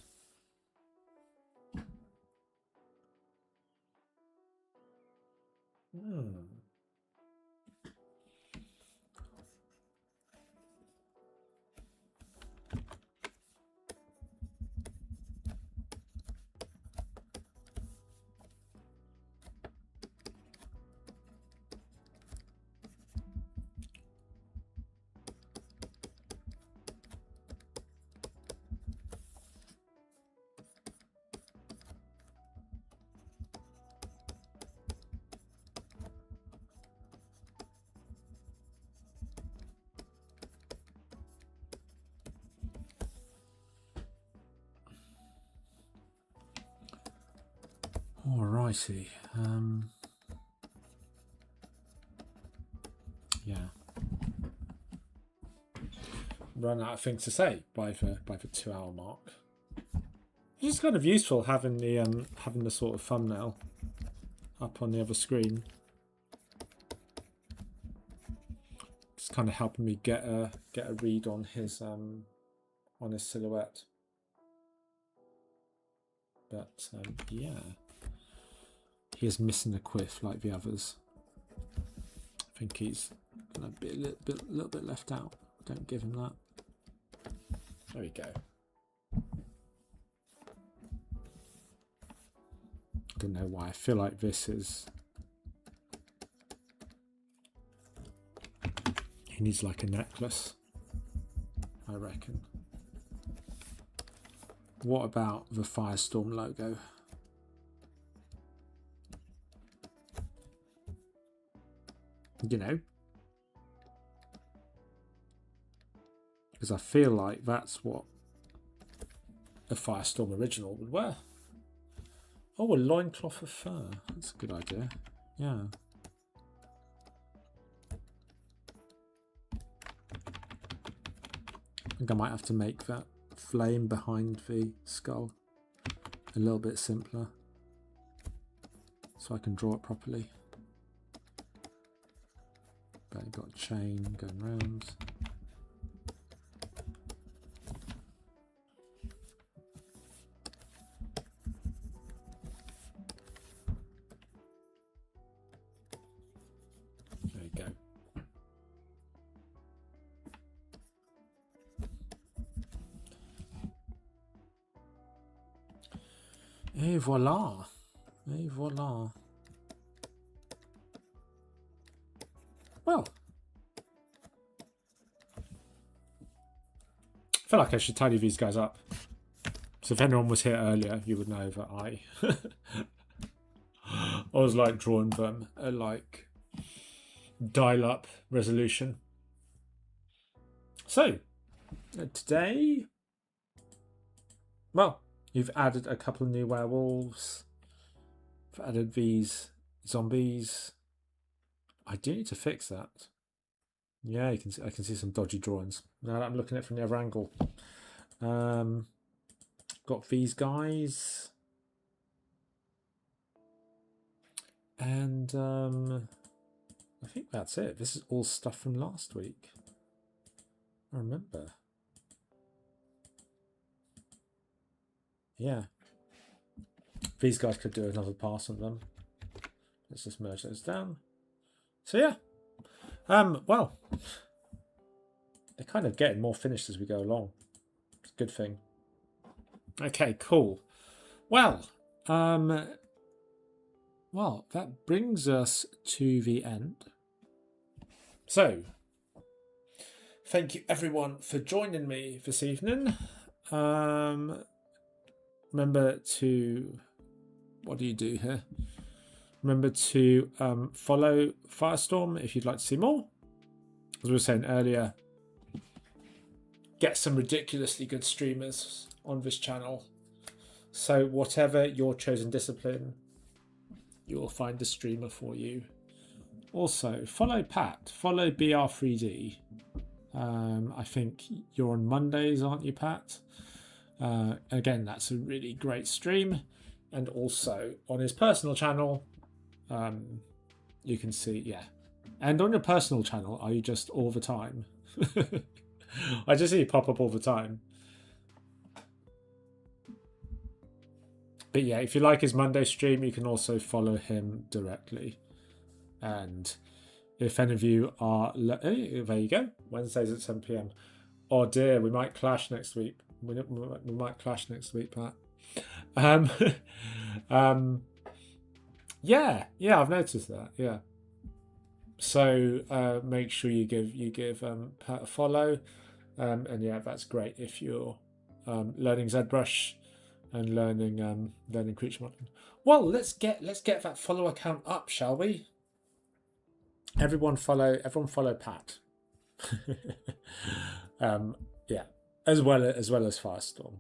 Alrighty. Yeah. Run out of things to say by the 2 hour mark. It's just kind of useful having the sort of thumbnail up on the other screen. It's kind of helping me get a read on his silhouette. But yeah, he is missing a quiff like the others. I think he's gonna be a little bit left out. Don't give him that. There we go. I don't know why. I feel like this is. He needs like a necklace, I reckon. What about the Firestorm logo? You know, because I feel like that's what a Firestorm original would wear. Oh, a loincloth of fur. That's a good idea. Yeah. I think I might have to make that flame behind the skull a little bit simpler so I can draw it properly. But you've got a chain going round. There you go. Et voilà. Et voilà. Well, I feel like I should tidy these guys up. So if anyone was here earlier, you would know that I was like drawing them at like dial-up resolution. So today, well, you've added a couple of new werewolves. I've added these zombies. I do need to fix that. Yeah, you can see, I can see some dodgy drawings. Now that I'm looking at it from the other angle. Got these guys. And I think that's it. This is all stuff from last week. I remember. Yeah. These guys could do another pass on them. Let's just merge those down. So yeah. Well, they're kind of getting more finished as we go along. It's a good thing. Okay, cool. Well, that brings us to the end. So, thank you everyone for joining me this evening. Remember to, what do you do here? Remember to follow Firestorm if you'd like to see more. As we were saying earlier, get some ridiculously good streamers on this channel. So whatever your chosen discipline, you will find a streamer for you. Also, follow Pat. Follow BR3D. I think you're on Mondays, aren't you, Pat? Again, that's a really great stream. And also on his personal channel, you can see, yeah. And on your personal channel, are you just all the time? I just see you pop up all the time. But yeah, if you like his Monday stream, you can also follow him directly. And if any of you are, hey, there you go, Wednesdays at 7 PM. Oh dear, we might clash next week. We might clash next week, Pat. Yeah, I've noticed that. Yeah. So make sure you give Pat a follow, and yeah, that's great if you're learning ZBrush and learning creature modeling. Well, let's get that follower count up, shall we? Everyone follow Pat. Yeah, as well as Firestorm,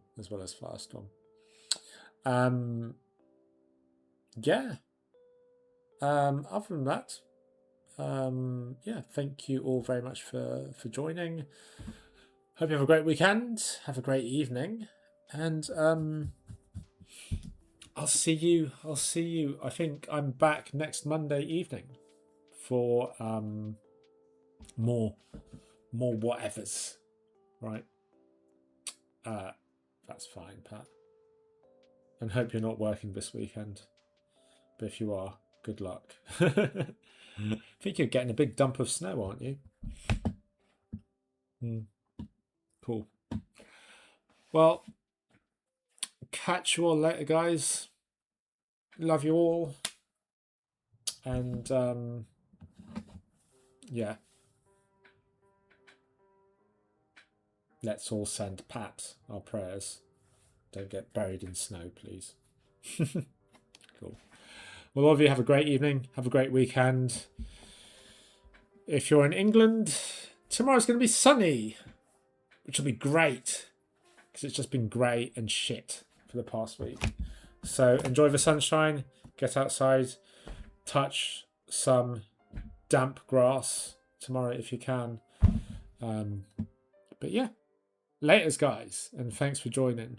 Yeah. Other than that, yeah, thank you all very much for joining. Hope you have a great weekend, have a great evening, and I'll see you. I think I'm back next Monday evening for more whatevers. Right. That's fine, Pat. And hope you're not working this weekend. But if you are, good luck. I think you're getting a big dump of snow, aren't you? Cool. Well, catch you all later, guys. Love you all. And yeah. Let's all send Pat our prayers. Don't get buried in snow, please. Cool. Well, all of you have a great evening. Have a great weekend. If you're in England, tomorrow's going to be sunny, which will be great because it's just been grey and shit for the past week. So enjoy the sunshine. Get outside. Touch some damp grass tomorrow if you can. But yeah. Laters, guys, and thanks for joining.